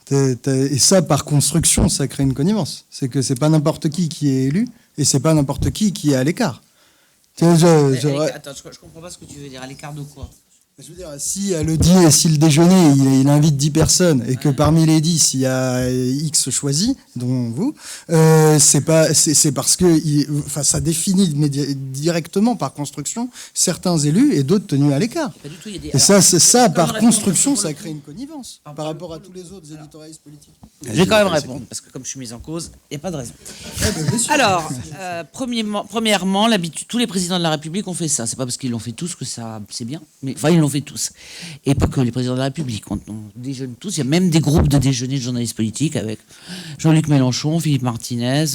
Et ça, par construction, ça crée une connivence. C'est que c'est pas n'importe qui est élu et c'est pas n'importe qui est à l'écart. Attends, je comprends pas ce que tu veux dire. À l'écart de quoi ? Je veux dire, si le déjeuner, il invite 10 personnes et que parmi les 10, il y a X choisis, dont vous, c'est parce que ça définit directement par construction certains élus et d'autres tenus à l'écart. Et ça, par construction, ça crée une connivence par rapport à tous les autres éditorialistes politiques. Je vais quand même répondre, parce que comme je suis mise en cause, il n'y a pas de raison. Alors, premièrement, tous les présidents de la République ont fait ça. C'est pas parce qu'ils l'ont fait tous que ça c'est bien, mais enfin, ils l'ont fait tous. Et pas que les présidents de la République. On déjeune tous. Il y a même des groupes de déjeuner de journalistes politiques avec Jean-Luc Mélenchon, Philippe Martinez,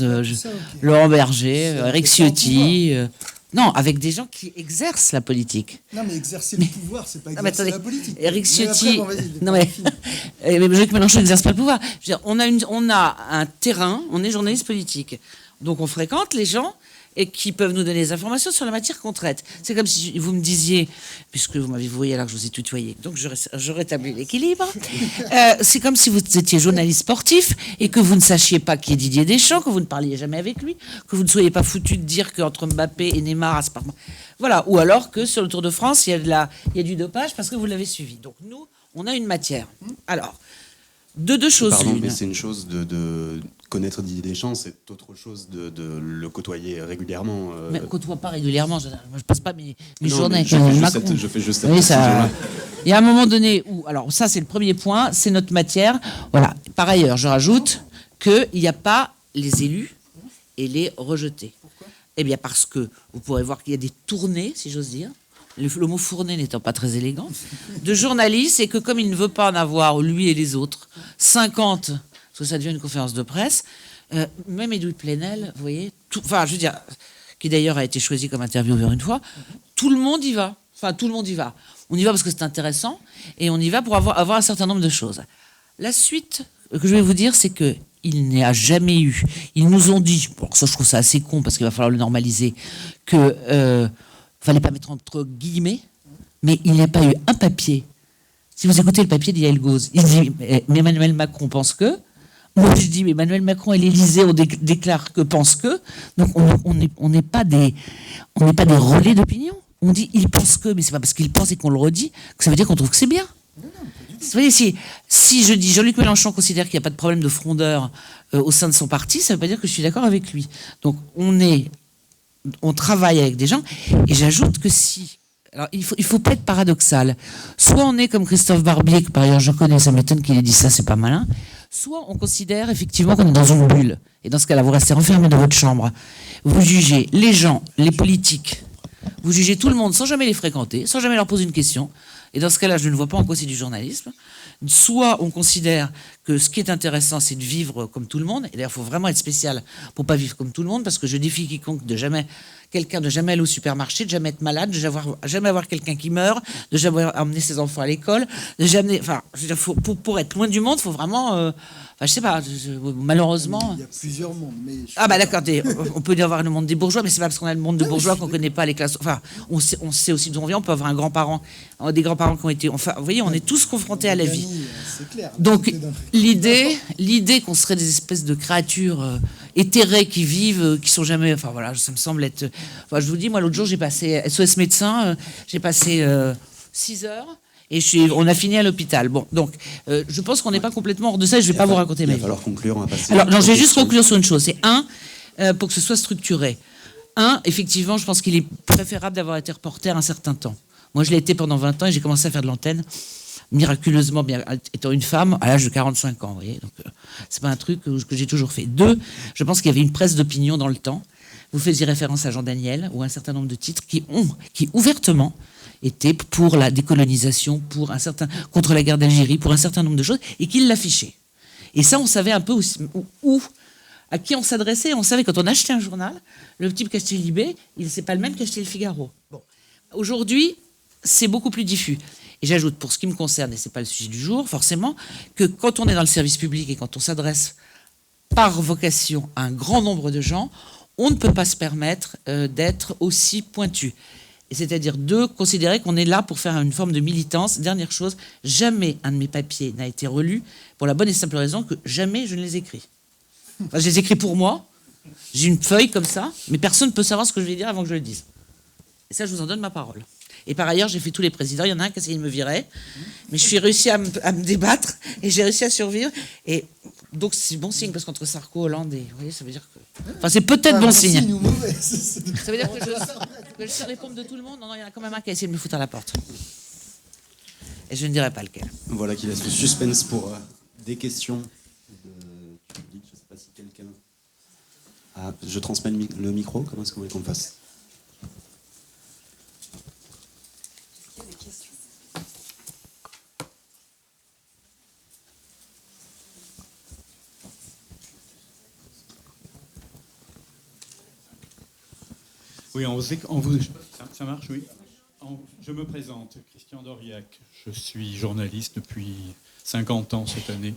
Laurent Berger, Éric Ciotti. Non, avec des gens qui exercent la politique. Non, mais exercer le pouvoir, c'est pas exercer la politique. Éric Ciotti. Jean-Luc Mélenchon n'exerce pas le pouvoir. Je veux dire, on a un terrain, on est journaliste politique. Donc on fréquente les gens et qui peuvent nous donner des informations sur la matière qu'on traite. C'est comme si vous me disiez, puisque vous m'avez voué alors que je vous ai tutoyé, donc je rétablis l'équilibre. C'est comme si vous étiez journaliste sportif et que vous ne sachiez pas qui est Didier Deschamps, que vous ne parliez jamais avec lui, que vous ne soyez pas foutu de dire qu'entre Mbappé et Neymar, voilà. Ou alors que sur le Tour de France, il y a du dopage parce que vous l'avez suivi. Donc nous, on a une matière. Alors, deux choses. Pardon, mais c'est une chose de connaître Didier Deschamps, c'est autre chose de le côtoyer régulièrement. Mais on ne côtoie pas régulièrement. Je ne passe pas mes journées avec Macron. Je fais juste cette précision-là. Il y a un moment donné où... Alors ça, c'est le premier point, c'est notre matière. Voilà. Par ailleurs, je rajoute qu'il n'y a pas les élus et les rejetés. Pourquoi ? Eh bien parce que vous pourrez voir qu'il y a des tournées, si j'ose dire, le mot fourné n'étant pas très élégant, de journalistes, et que comme il ne veut pas en avoir, lui et les autres, 50, parce que ça devient une conférence de presse, même Edoui Plenel, vous voyez, enfin, je veux dire, qui d'ailleurs a été choisi comme intervieweur une fois, tout le monde y va. Enfin, tout le monde y va. On y va parce que c'est intéressant, et on y va pour avoir un certain nombre de choses. La suite que je vais vous dire, c'est que il n'y a jamais eu. Ils nous ont dit, bon, ça je trouve ça assez con parce qu'il va falloir le normaliser, que fallait pas mettre entre guillemets, mais il n'y a pas eu un papier. Si vous écoutez le papier d'Yael Gauze, il dit mais Emmanuel Macron pense que. Moi je dis mais Emmanuel Macron et l'Élysée on déclare que pense que. Donc on n'est pas des relais d'opinion. On dit il pense que, mais c'est pas parce qu'il pense et qu'on le redit que ça veut dire qu'on trouve que c'est bien. Vous voyez, si je dis Jean-Luc Mélenchon considère qu'il n'y a pas de problème de frondeur au sein de son parti, ça ne veut pas dire que je suis d'accord avec lui. Donc on travaille avec des gens, et j'ajoute que si... Alors il faut pas être paradoxal. Soit on est comme Christophe Barbier, que par ailleurs je connais, ça m'étonne qu'il ait dit ça, c'est pas malin. Soit on considère effectivement qu'on est dans une bulle. Et dans ce cas-là, vous restez enfermé dans votre chambre. Vous jugez les gens, les politiques, vous jugez tout le monde sans jamais les fréquenter, sans jamais leur poser une question. Et dans ce cas-là, je ne vois pas en quoi c'est du journalisme. Soit on considère que ce qui est intéressant, c'est de vivre comme tout le monde. Et d'ailleurs, il faut vraiment être spécial pour pas vivre comme tout le monde, parce que je défie quiconque de jamais aller au supermarché, de jamais être malade, de jamais avoir quelqu'un qui meurt, de jamais emmener ses enfants à l'école, de jamais. Enfin, je veux dire, pour être loin du monde, il faut vraiment. Enfin, je sais pas. Malheureusement. Il y a plusieurs mondes. Mais ah bah d'accord. On peut y avoir le monde des bourgeois, mais c'est pas parce qu'on a le monde des bourgeois qu'on connaît pas les classes. Enfin, on sait aussi d'où on vient. On peut avoir des grands-parents qui ont été. Enfin, vous voyez, on est tous confrontés à la vie. C'est clair. Donc l'idée qu'on serait des espèces de créatures éthérées qui vivent, qui sont jamais. Enfin voilà, ça me semble être. Enfin, je vous dis, moi l'autre jour j'ai passé SOS médecin, j'ai passé 6 heures. Et on a fini à l'hôpital. Bon, donc, je pense qu'on n'est pas complètement hors de ça. Et je ne vais pas vous raconter ma vie. Il va falloir conclure. On va passer. Alors, non, je vais juste conclure sur une chose. C'est pour que ce soit structuré. Effectivement, je pense qu'il est préférable d'avoir été reporter un certain temps. Moi, je l'ai été pendant 20 ans et j'ai commencé à faire de l'antenne miraculeusement, bien étant une femme à l'âge de 45 ans. Vous voyez, donc c'est pas un truc que j'ai toujours fait. 2, je pense qu'il y avait une presse d'opinion dans le temps. Vous faisiez référence à Jean Daniel ou un certain nombre de titres qui ouvertement était pour la décolonisation, contre la guerre d'Algérie, pour un certain nombre de choses, et qu'il l'affichait. Et ça, on savait un peu à qui on s'adressait. On savait quand on achetait un journal, le type qui achetait Libé, c'est pas le même qu'acheter le Figaro. Bon. Aujourd'hui, c'est beaucoup plus diffus. Et j'ajoute, pour ce qui me concerne, et c'est pas le sujet du jour, forcément, que quand on est dans le service public et quand on s'adresse par vocation à un grand nombre de gens, on ne peut pas se permettre d'être aussi pointu. C'est-à-dire considérer qu'on est là pour faire une forme de militance. Dernière chose, jamais un de mes papiers n'a été relu pour la bonne et simple raison que jamais je ne les écris. Enfin, je les écris pour moi, j'ai une feuille comme ça, mais personne ne peut savoir ce que je vais dire avant que je le dise. Et ça, je vous en donne ma parole. Et par ailleurs, j'ai fait tous les présidents. Il y en a un qui a essayé de me virer, mais je suis réussi à me débattre et j'ai réussi à survivre. Et donc, c'est bon signe parce qu'entre Sarko, Hollande et... Vous voyez, ça veut dire que... Enfin, c'est peut-être bon signe. Ou mauvais. Ça veut dire que je serre les pompes de tout le monde. Non, il y en a quand même un qui a essayé de me foutre à la porte. Et je ne dirai pas lequel. Voilà qui laisse le suspense pour des questions de public. Je ne sais pas si quelqu'un... je transmets le micro. Comment est-ce que vous voulez qu'on le fasse ? Oui, ça marche, oui. Je me présente, Christian Doriac. Je suis journaliste depuis 50 ans cette année.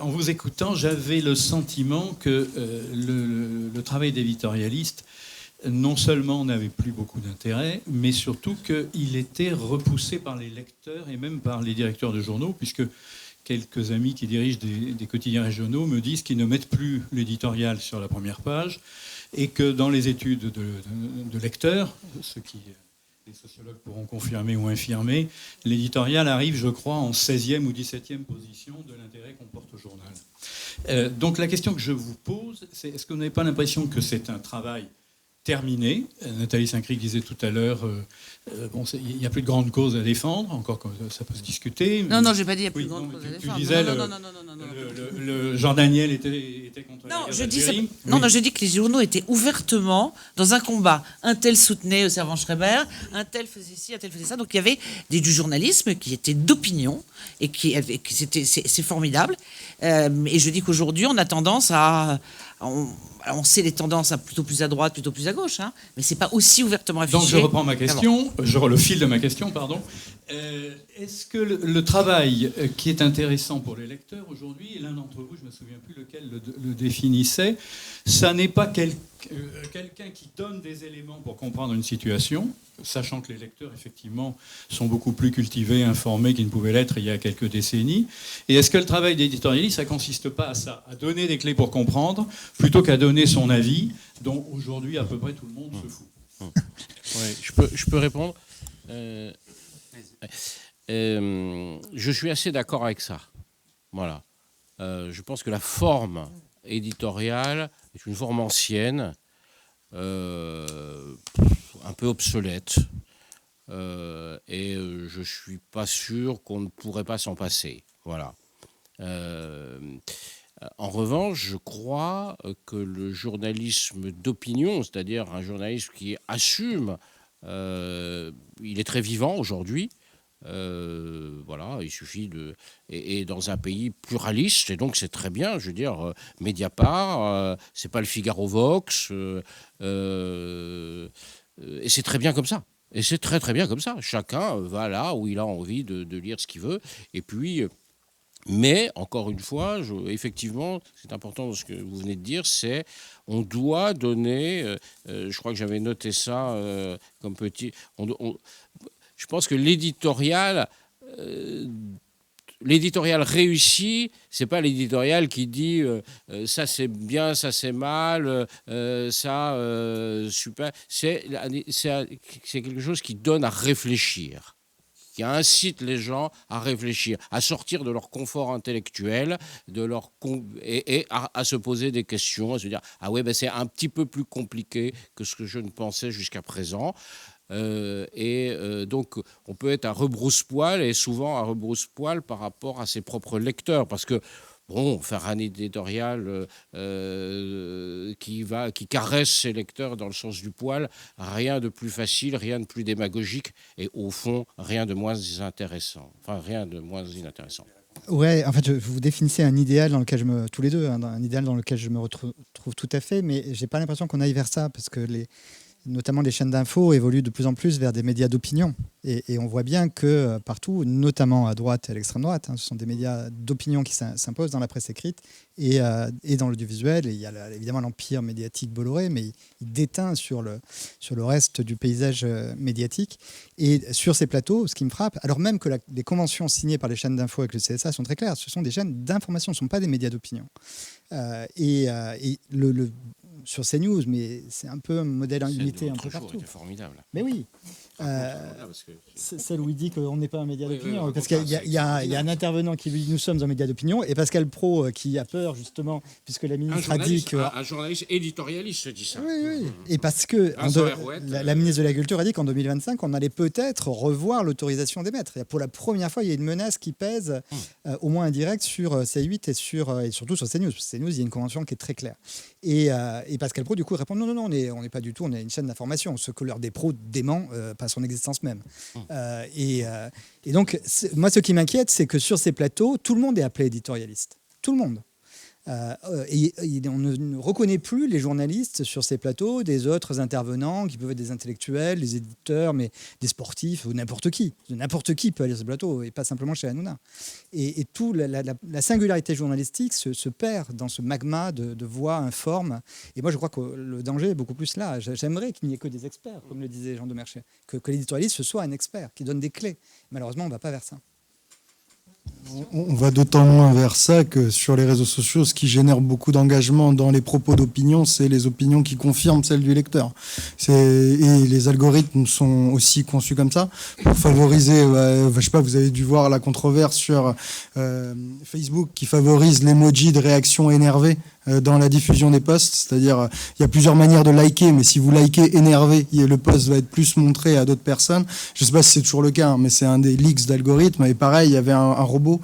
En vous écoutant, j'avais le sentiment que le travail d'éditorialiste, non seulement n'avait plus beaucoup d'intérêt, mais surtout qu'il était repoussé par les lecteurs et même par les directeurs de journaux, puisque quelques amis qui dirigent des quotidiens régionaux me disent qu'ils ne mettent plus l'éditorial sur la première page, et que dans les études de lecteurs, ce qui les sociologues pourront confirmer ou infirmer, l'éditorial arrive, je crois, en 16e ou 17e position de l'intérêt qu'on porte au journal. Donc la question que je vous pose, c'est est-ce que vous n'avez pas l'impression que c'est un travail terminé. Nathalie Saint-Cric disait tout à l'heure, il n'y a plus de grande cause à défendre, encore que ça peut se discuter. Non, je n'ai pas dit il n'y a plus Oui, de grande non, cause mais à tu défendre. disais le Jean Daniel était contre la guerre d'Algérie. Je dis que les journaux étaient ouvertement dans un combat. Un tel soutenait le sergent Schreiber, un tel faisait ci, un tel faisait ça. Donc il y avait du journalisme qui était d'opinion et c'est formidable. Et je dis qu'aujourd'hui, on a tendance à... On sait les tendances plutôt plus à droite, plutôt plus à gauche, hein, mais c'est pas aussi ouvertement affiché. Donc je reprends ma question, le fil de ma question, pardon. Est-ce que le travail qui est intéressant pour les lecteurs aujourd'hui, et l'un d'entre vous, je ne me souviens plus lequel le définissait, ça n'est pas quelqu'un qui donne des éléments pour comprendre une situation, sachant que les lecteurs, effectivement, sont beaucoup plus cultivés, informés qu'ils ne pouvaient l'être il y a quelques décennies. Et est-ce que le travail d'éditorialiste, ça ne consiste pas à ça, à donner des clés pour comprendre, plutôt qu'à donner son avis, dont aujourd'hui à peu près tout le monde se fout? Ouais, je peux répondre. Je suis assez d'accord avec ça. Voilà. Je pense que la forme éditoriale est une forme ancienne, un peu obsolète, et je ne suis pas sûr qu'on ne pourrait pas s'en passer. Voilà. En revanche, je crois que le journalisme d'opinion, c'est-à-dire un journalisme qui assume, il est très vivant aujourd'hui. Voilà, il suffit de... Et dans un pays pluraliste, et donc c'est très bien, je veux dire, Mediapart, c'est pas le Figaro Vox, et c'est très bien comme ça. Et c'est très très bien comme ça. Chacun va là où il a envie de lire ce qu'il veut. Et puis... Mais, encore une fois, effectivement, c'est important ce que vous venez de dire, c'est on doit donner, je crois que j'avais noté ça comme petit... je pense que l'éditorial réussi, c'est pas l'éditorial qui dit ça c'est bien, ça c'est mal, ça super. C'est quelque chose qui donne à réfléchir, qui incite les gens à réfléchir, à sortir de leur confort intellectuel, et à se poser des questions, à se dire ah ouais, ben c'est un petit peu plus compliqué que ce que je ne pensais jusqu'à présent. Donc on peut être à rebrousse-poil, et souvent à rebrousse-poil par rapport à ses propres lecteurs, parce que bon, faire un éditorial qui caresse ses lecteurs dans le sens du poil, rien de plus facile, rien de plus démagogique, et au fond, rien de moins intéressant. Enfin, rien de moins inintéressant. Ouais, en fait, vous définissez un idéal dans lequel tous les deux, hein, un idéal dans lequel je me retrouve tout à fait, mais j'ai pas l'impression qu'on aille vers ça, parce que notamment les chaînes d'infos évoluent de plus en plus vers des médias d'opinion. Et on voit bien que partout, notamment à droite et à l'extrême droite, ce sont des médias d'opinion qui s'imposent dans la presse écrite et dans l'audiovisuel. Et il y a évidemment l'empire médiatique Bolloré, mais il déteint sur le reste du paysage médiatique. Et sur ces plateaux, ce qui me frappe, alors même que les conventions signées par les chaînes d'infos avec le CSA sont très claires, ce sont des chaînes d'information, ce ne sont pas des médias d'opinion. Sur CNews, mais c'est un peu un modèle imité un peu partout. C'était formidable. Mais oui. Celle où il dit qu'on n'est pas un média d'opinion, parce qu'il y a un intervenant qui lui dit nous sommes un média d'opinion, et Pascal Pro qui a peur justement, puisque la ministre a dit que... Un journaliste éditorialiste dit ça. Oui. Et parce que la ministre de la Culture a dit qu'en 2025, on allait peut-être revoir l'autorisation d'émettre. Pour la première fois, il y a une menace qui pèse, au moins indirecte, sur C8 et surtout sur CNews. CNews, il y a une convention qui est très claire. Et Pascal Pro, du coup, répond non, on n'est pas du tout, on est une chaîne d'information. Ce que l'heure des pros dément pas son existence même. Et donc, moi, ce qui m'inquiète, c'est que sur ces plateaux, tout le monde est appelé éditorialiste. Tout le monde. Et on ne reconnaît plus les journalistes sur ces plateaux, des autres intervenants qui peuvent être des intellectuels, des éditeurs, mais des sportifs ou n'importe qui. N'importe qui peut aller sur ce plateau et pas simplement chez Hanouna. Et tout la singularité journalistique se perd dans ce magma de voix informes. Et moi, je crois que le danger est beaucoup plus là. J'aimerais qu'il n'y ait que des experts, comme le disait Jean Demerchet, que l'éditorialiste ce soit un expert qui donne des clés. Malheureusement, on ne va pas vers ça. On va d'autant moins vers ça que sur les réseaux sociaux, ce qui génère beaucoup d'engagement dans les propos d'opinion, c'est les opinions qui confirment celles du lecteur. Et les algorithmes sont aussi conçus comme ça pour favoriser, je sais pas, vous avez dû voir la controverse sur Facebook qui favorise l'emoji de réaction énervée dans la diffusion des posts, c'est-à-dire il y a plusieurs manières de liker, mais si vous likez énervé, le post va être plus montré à d'autres personnes. Je sais pas si c'est toujours le cas, hein, mais c'est un des leaks d'algorithmes. Et pareil, il y avait un robot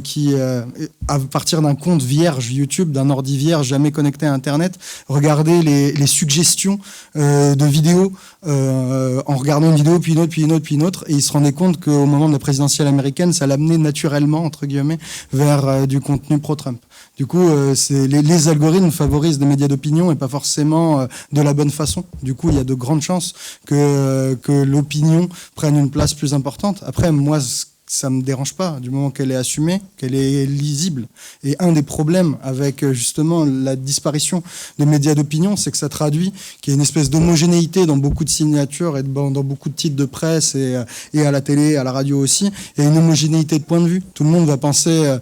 qui, à partir d'un compte vierge YouTube, d'un ordi vierge jamais connecté à Internet, regardait les suggestions de vidéos en regardant une vidéo, puis une autre, puis une autre, puis une autre, et il se rendait compte qu'au moment de la présidentielle américaine, ça l'amenait naturellement, entre guillemets, vers du contenu pro-Trump. Du coup, les algorithmes favorisent des médias d'opinion et pas forcément de la bonne façon. Du coup, il y a de grandes chances que l'opinion prenne une place plus importante. Après, moi, ça me dérange pas, du moment qu'elle est assumée, qu'elle est lisible. Et un des problèmes avec justement la disparition des médias d'opinion, c'est que ça traduit qu'il y a une espèce d'homogénéité dans beaucoup de signatures et dans beaucoup de titres de presse et à la télé, à la radio aussi. Il y a une homogénéité de point de vue. Tout le monde va penser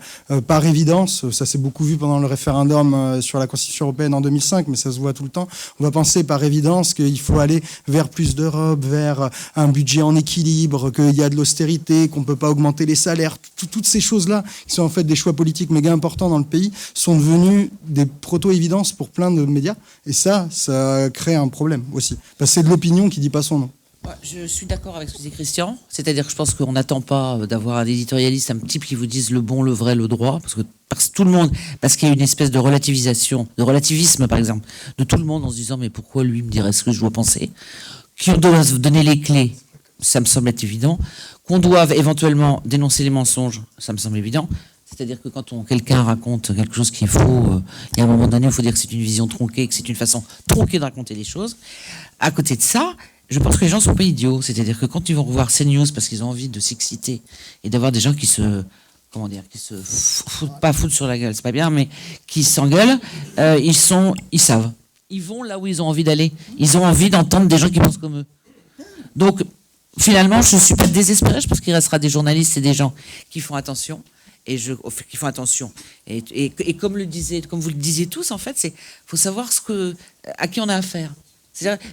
par évidence, ça s'est beaucoup vu pendant le référendum sur la Constitution européenne en 2005, mais ça se voit tout le temps. On va penser par évidence qu'il faut aller vers plus d'Europe, vers un budget en équilibre, qu'il y a de l'austérité, qu'on peut pas augmenter les salaires, toutes ces choses-là, qui sont en fait des choix politiques méga importants dans le pays, sont devenues des proto-évidences pour plein de médias. Et ça crée un problème aussi. Parce que c'est de l'opinion qui dit pas son nom. Je suis d'accord avec ce que dit Christian. C'est-à-dire que je pense qu'on n'attend pas d'avoir un éditorialiste, un type qui vous dise le bon, le vrai, le droit, parce que tout le monde, parce qu'il y a une espèce de relativisation, de relativisme par exemple, de tout le monde en se disant mais pourquoi lui me dirait ce que je dois penser, qu'on doit donner les clés. Ça me semble être évident. Qu'on doive éventuellement dénoncer les mensonges, ça me semble évident. C'est-à-dire que quand quelqu'un raconte quelque chose qui est faux, il y a un moment donné, il faut dire que c'est une vision tronquée, que c'est une façon tronquée de raconter les choses. À côté de ça, je pense que les gens sont pas idiots. C'est-à-dire que quand ils vont revoir CNews parce qu'ils ont envie de s'exciter et d'avoir des gens qui se foutent sur la gueule, c'est pas bien, mais qui s'engueulent, ils savent. Ils vont là où ils ont envie d'aller. ils ont envie d'entendre des gens qui pensent comme eux. Donc, finalement, je ne suis pas désespérée. Je pense qu'il restera des journalistes et des gens qui font attention. Et comme vous le disiez tous, en fait, faut savoir à qui on a affaire.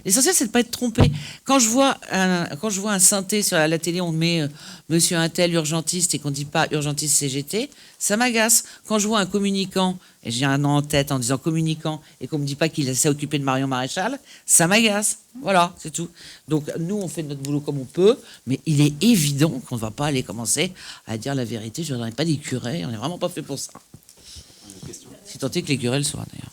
L'essentiel, c'est de ne pas être trompé. Quand je vois un synthé sur la télé, on met Monsieur Untel urgentiste et qu'on ne dit pas urgentiste CGT, ça m'agace. Quand je vois un communicant, et j'ai un nom en tête en disant communicant, et qu'on ne me dit pas qu'il s'est occupé de Marion Maréchal, ça m'agace. Voilà, c'est tout. Donc nous, on fait notre boulot comme on peut, mais il est évident qu'on ne va pas aller commencer à dire la vérité. Je ne voudrais pas des curés, on n'est vraiment pas fait pour ça. Si tant est que les curés le soient, d'ailleurs.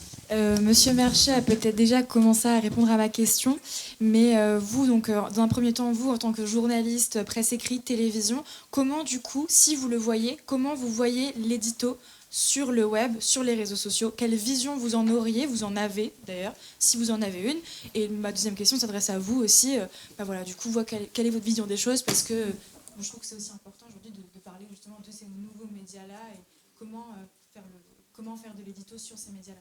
Monsieur Merchet a peut-être déjà commencé à répondre à ma question, mais vous, donc, dans un premier temps, vous, en tant que journaliste, presse écrite, télévision, comment, du coup, si vous le voyez, comment vous voyez l'édito sur le web, sur les réseaux sociaux? Quelle vision vous en auriez? Vous en avez, d'ailleurs, si vous en avez une. Et ma deuxième question s'adresse à vous aussi. Voilà, du coup, quelle est votre vision des choses? Parce que je trouve que c'est aussi important aujourd'hui de parler justement de ces nouveaux médias-là et comment faire de l'édito sur ces médias-là.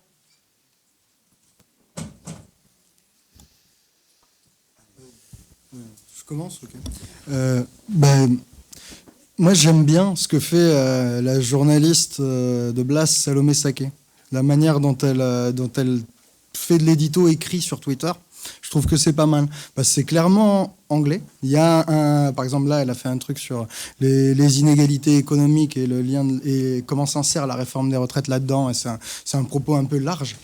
Je commence, ok. Moi, j'aime bien ce que fait la journaliste de Blas, Salomé Saké. La manière dont elle fait de l'édito écrit sur Twitter. Je trouve que c'est pas mal. Parce que c'est clairement anglais. Il y a par exemple, là, elle a fait un truc sur les inégalités économiques et le lien et comment s'insère la réforme des retraites là-dedans. Et c'est un propos un peu large,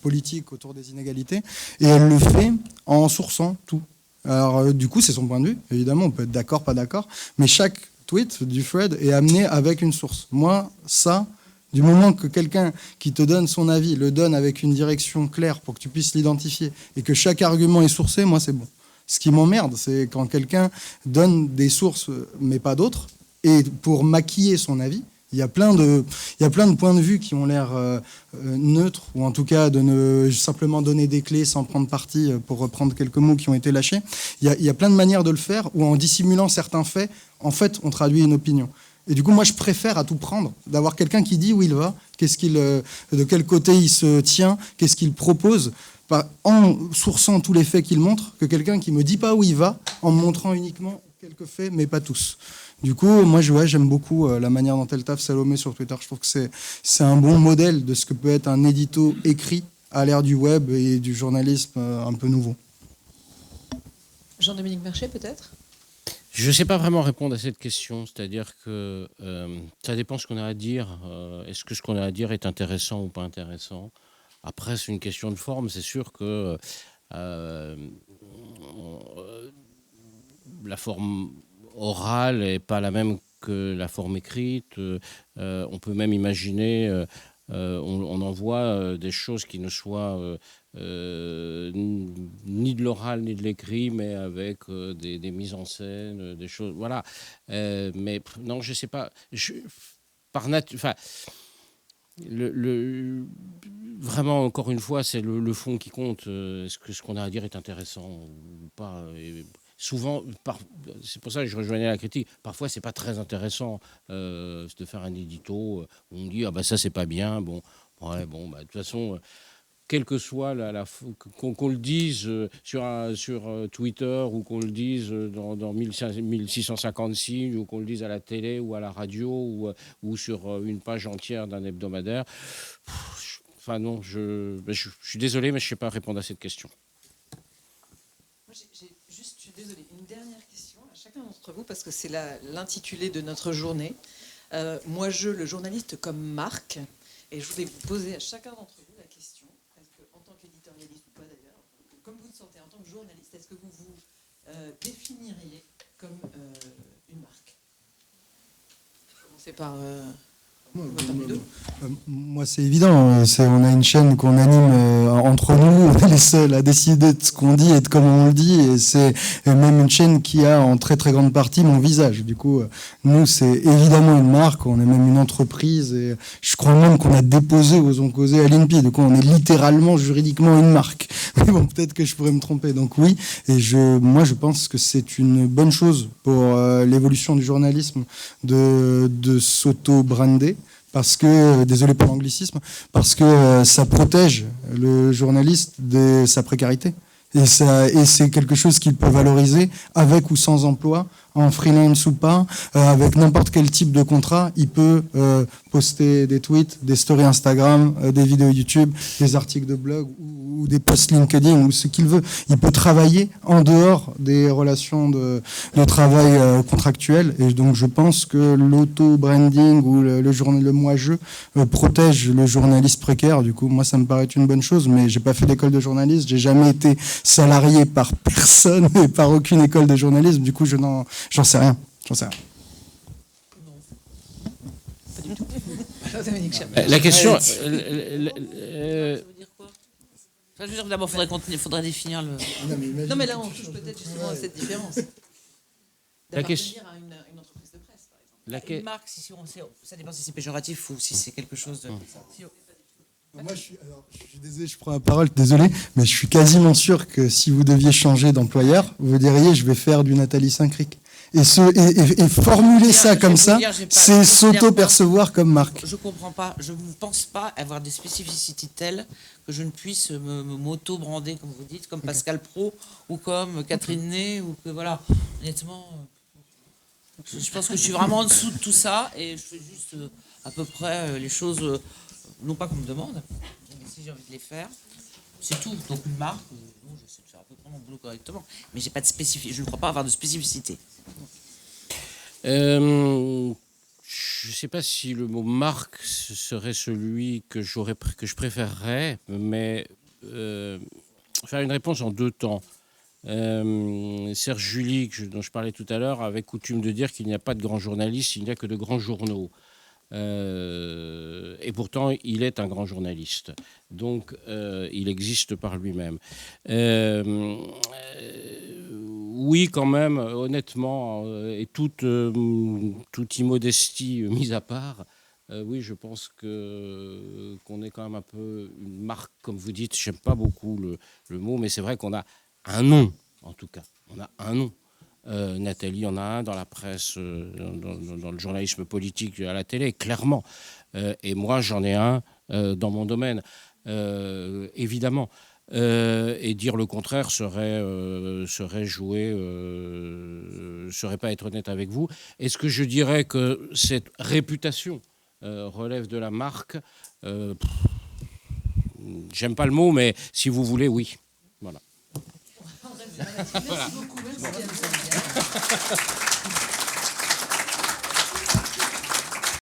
politique autour des inégalités. Et elle le fait en sourçant tout. Alors, du coup, c'est son point de vue. Évidemment, on peut être d'accord, pas d'accord. Mais chaque tweet du thread est amené avec une source. Moi, ça, du moment que quelqu'un qui te donne son avis le donne avec une direction claire pour que tu puisses l'identifier et que chaque argument est sourcé, moi, c'est bon. Ce qui m'emmerde, c'est quand quelqu'un donne des sources, mais pas d'autres, et pour maquiller son avis, il y a plein de points de vue qui ont l'air neutres, ou en tout cas de ne simplement donner des clés sans prendre parti, pour reprendre quelques mots qui ont été lâchés. Il y a plein de manières de le faire, où en dissimulant certains faits, en fait, on traduit une opinion. Et du coup, moi, je préfère à tout prendre, d'avoir quelqu'un qui dit où il va, de quel côté il se tient, qu'est-ce qu'il propose, en sourçant tous les faits qu'il montre, que quelqu'un qui me dit pas où il va, en me montrant uniquement quelques faits, mais pas tous. Du coup, moi, j'aime beaucoup la manière dont elle taffe Salomé sur Twitter. Je trouve que c'est un bon modèle de ce que peut être un édito écrit à l'ère du web et du journalisme un peu nouveau. Jean-Dominique Merchet, peut-être? Je ne sais pas vraiment répondre à cette question, c'est-à-dire que ça dépend ce qu'on a à dire. Est-ce que ce qu'on a à dire est intéressant ou pas intéressant? Après, c'est une question de forme. C'est sûr que la forme orale n'est pas la même que la forme écrite. On peut même imaginer, on envoie des choses qui ne soient ni de l'oral ni de l'écrit, mais avec des mises en scène, des choses. Voilà. Mais non, je ne sais pas. Par nature. Enfin, vraiment, encore une fois, c'est le fond qui compte. Est-ce que ce qu'on a à dire est intéressant ou pas? Et souvent, c'est pour ça que je rejoignais la critique. Parfois, c'est pas très intéressant de faire un édito où on dit ah bah ça c'est pas bien. Bon, ouais, bon, bah de toute façon. Quel que soit qu'on le dise sur Twitter ou qu'on le dise dans 1650 signes ou qu'on le dise à la télé ou à la radio ou sur une page entière d'un hebdomadaire. Enfin non, je suis désolé, mais je ne sais pas répondre à cette question. Je suis désolée, une dernière question à chacun d'entre vous, parce que c'est l'intitulé de notre journée. Moi, le journaliste comme Marc, et je voulais vous poser à chacun d'entre vous la question. En tant qu'éditorialiste ou pas d'ailleurs, comme vous le sentez en tant que journaliste, est-ce que vous vous définiriez comme une marque? Commencez par... Moi, c'est évident. On a une chaîne qu'on anime entre nous. On est les seuls à décider de ce qu'on dit et de comment on le dit. Et c'est même une chaîne qui a en très très grande partie mon visage. Du coup, nous, c'est évidemment une marque. On est même une entreprise. Et je crois même qu'on a déposé Osons Causer à l'INPI. Du coup, on est littéralement, juridiquement une marque. Mais bon, peut-être que je pourrais me tromper. Donc oui. Et moi, je pense que c'est une bonne chose pour l'évolution du journalisme de s'auto-brander. Parce que, désolé pour l'anglicisme, parce que ça protège le journaliste de sa précarité. Et c'est quelque chose qu'il peut valoriser avec ou sans emploi, en freelance ou pas, avec n'importe quel type de contrat. Il peut poster des tweets, des stories Instagram, des vidéos YouTube, des articles de blog ou des posts LinkedIn ou ce qu'il veut. Il peut travailler en dehors des relations de travail contractuelles. Et donc je pense que l'auto-branding ou le moi-je protège le journaliste précaire. Du coup, moi, ça me paraît une bonne chose, mais j'ai pas fait d'école de journaliste. J'ai jamais été salarié par personne et par aucune école de journalisme. Du coup, j'en sais rien. La question... Ça veut dire que d'abord, il faudrait définir le... Non, mais là, on touche peut-être justement à cette différence. D'appartenir à une entreprise de presse, par exemple. Une marque, ça dépend si c'est péjoratif ou si c'est quelque chose de... Moi, je suis désolé, je prends la parole, désolé, mais je suis quasiment sûr que si vous deviez changer d'employeur, vous diriez je vais faire du Nathalie Saint-Cric. Et formuler ça comme ça, c'est s'auto-percevoir comme marque. Je comprends pas, je ne pense pas avoir des spécificités telles que je ne puisse m'auto-brander, comme vous dites, comme Pascal Praud ou comme Catherine Ney, ou que voilà, honnêtement, je pense que je suis vraiment en dessous de tout ça et je fais juste à peu près les choses, non pas qu'on me demande, mais si j'ai envie de les faire, c'est tout. Donc une marque, j'essaie de faire à peu près mon boulot correctement, mais j'ai pas de je ne crois pas avoir de spécificité. Je ne sais pas si le mot marque serait celui que je préférerais, mais faire une réponse en deux temps. Serge July, dont je parlais tout à l'heure, avait coutume de dire qu'il n'y a pas de grands journalistes, il n'y a que de grands journaux. Et pourtant, il est un grand journaliste. Donc, il existe par lui-même. Oui, quand même, honnêtement, et toute immodestie mise à part, oui, je pense qu'on est quand même un peu une marque, comme vous dites. J'aime pas beaucoup le mot, mais c'est vrai qu'on a un nom, en tout cas. On a un nom. Nathalie en a un dans la presse, dans le journalisme politique à la télé, clairement. Et moi, j'en ai un dans mon domaine, évidemment. Et dire le contraire serait pas être honnête avec vous. Est-ce que je dirais que cette réputation relève de la marque? J'aime pas le mot, mais si vous voulez, oui. Voilà. Merci beaucoup. Merci.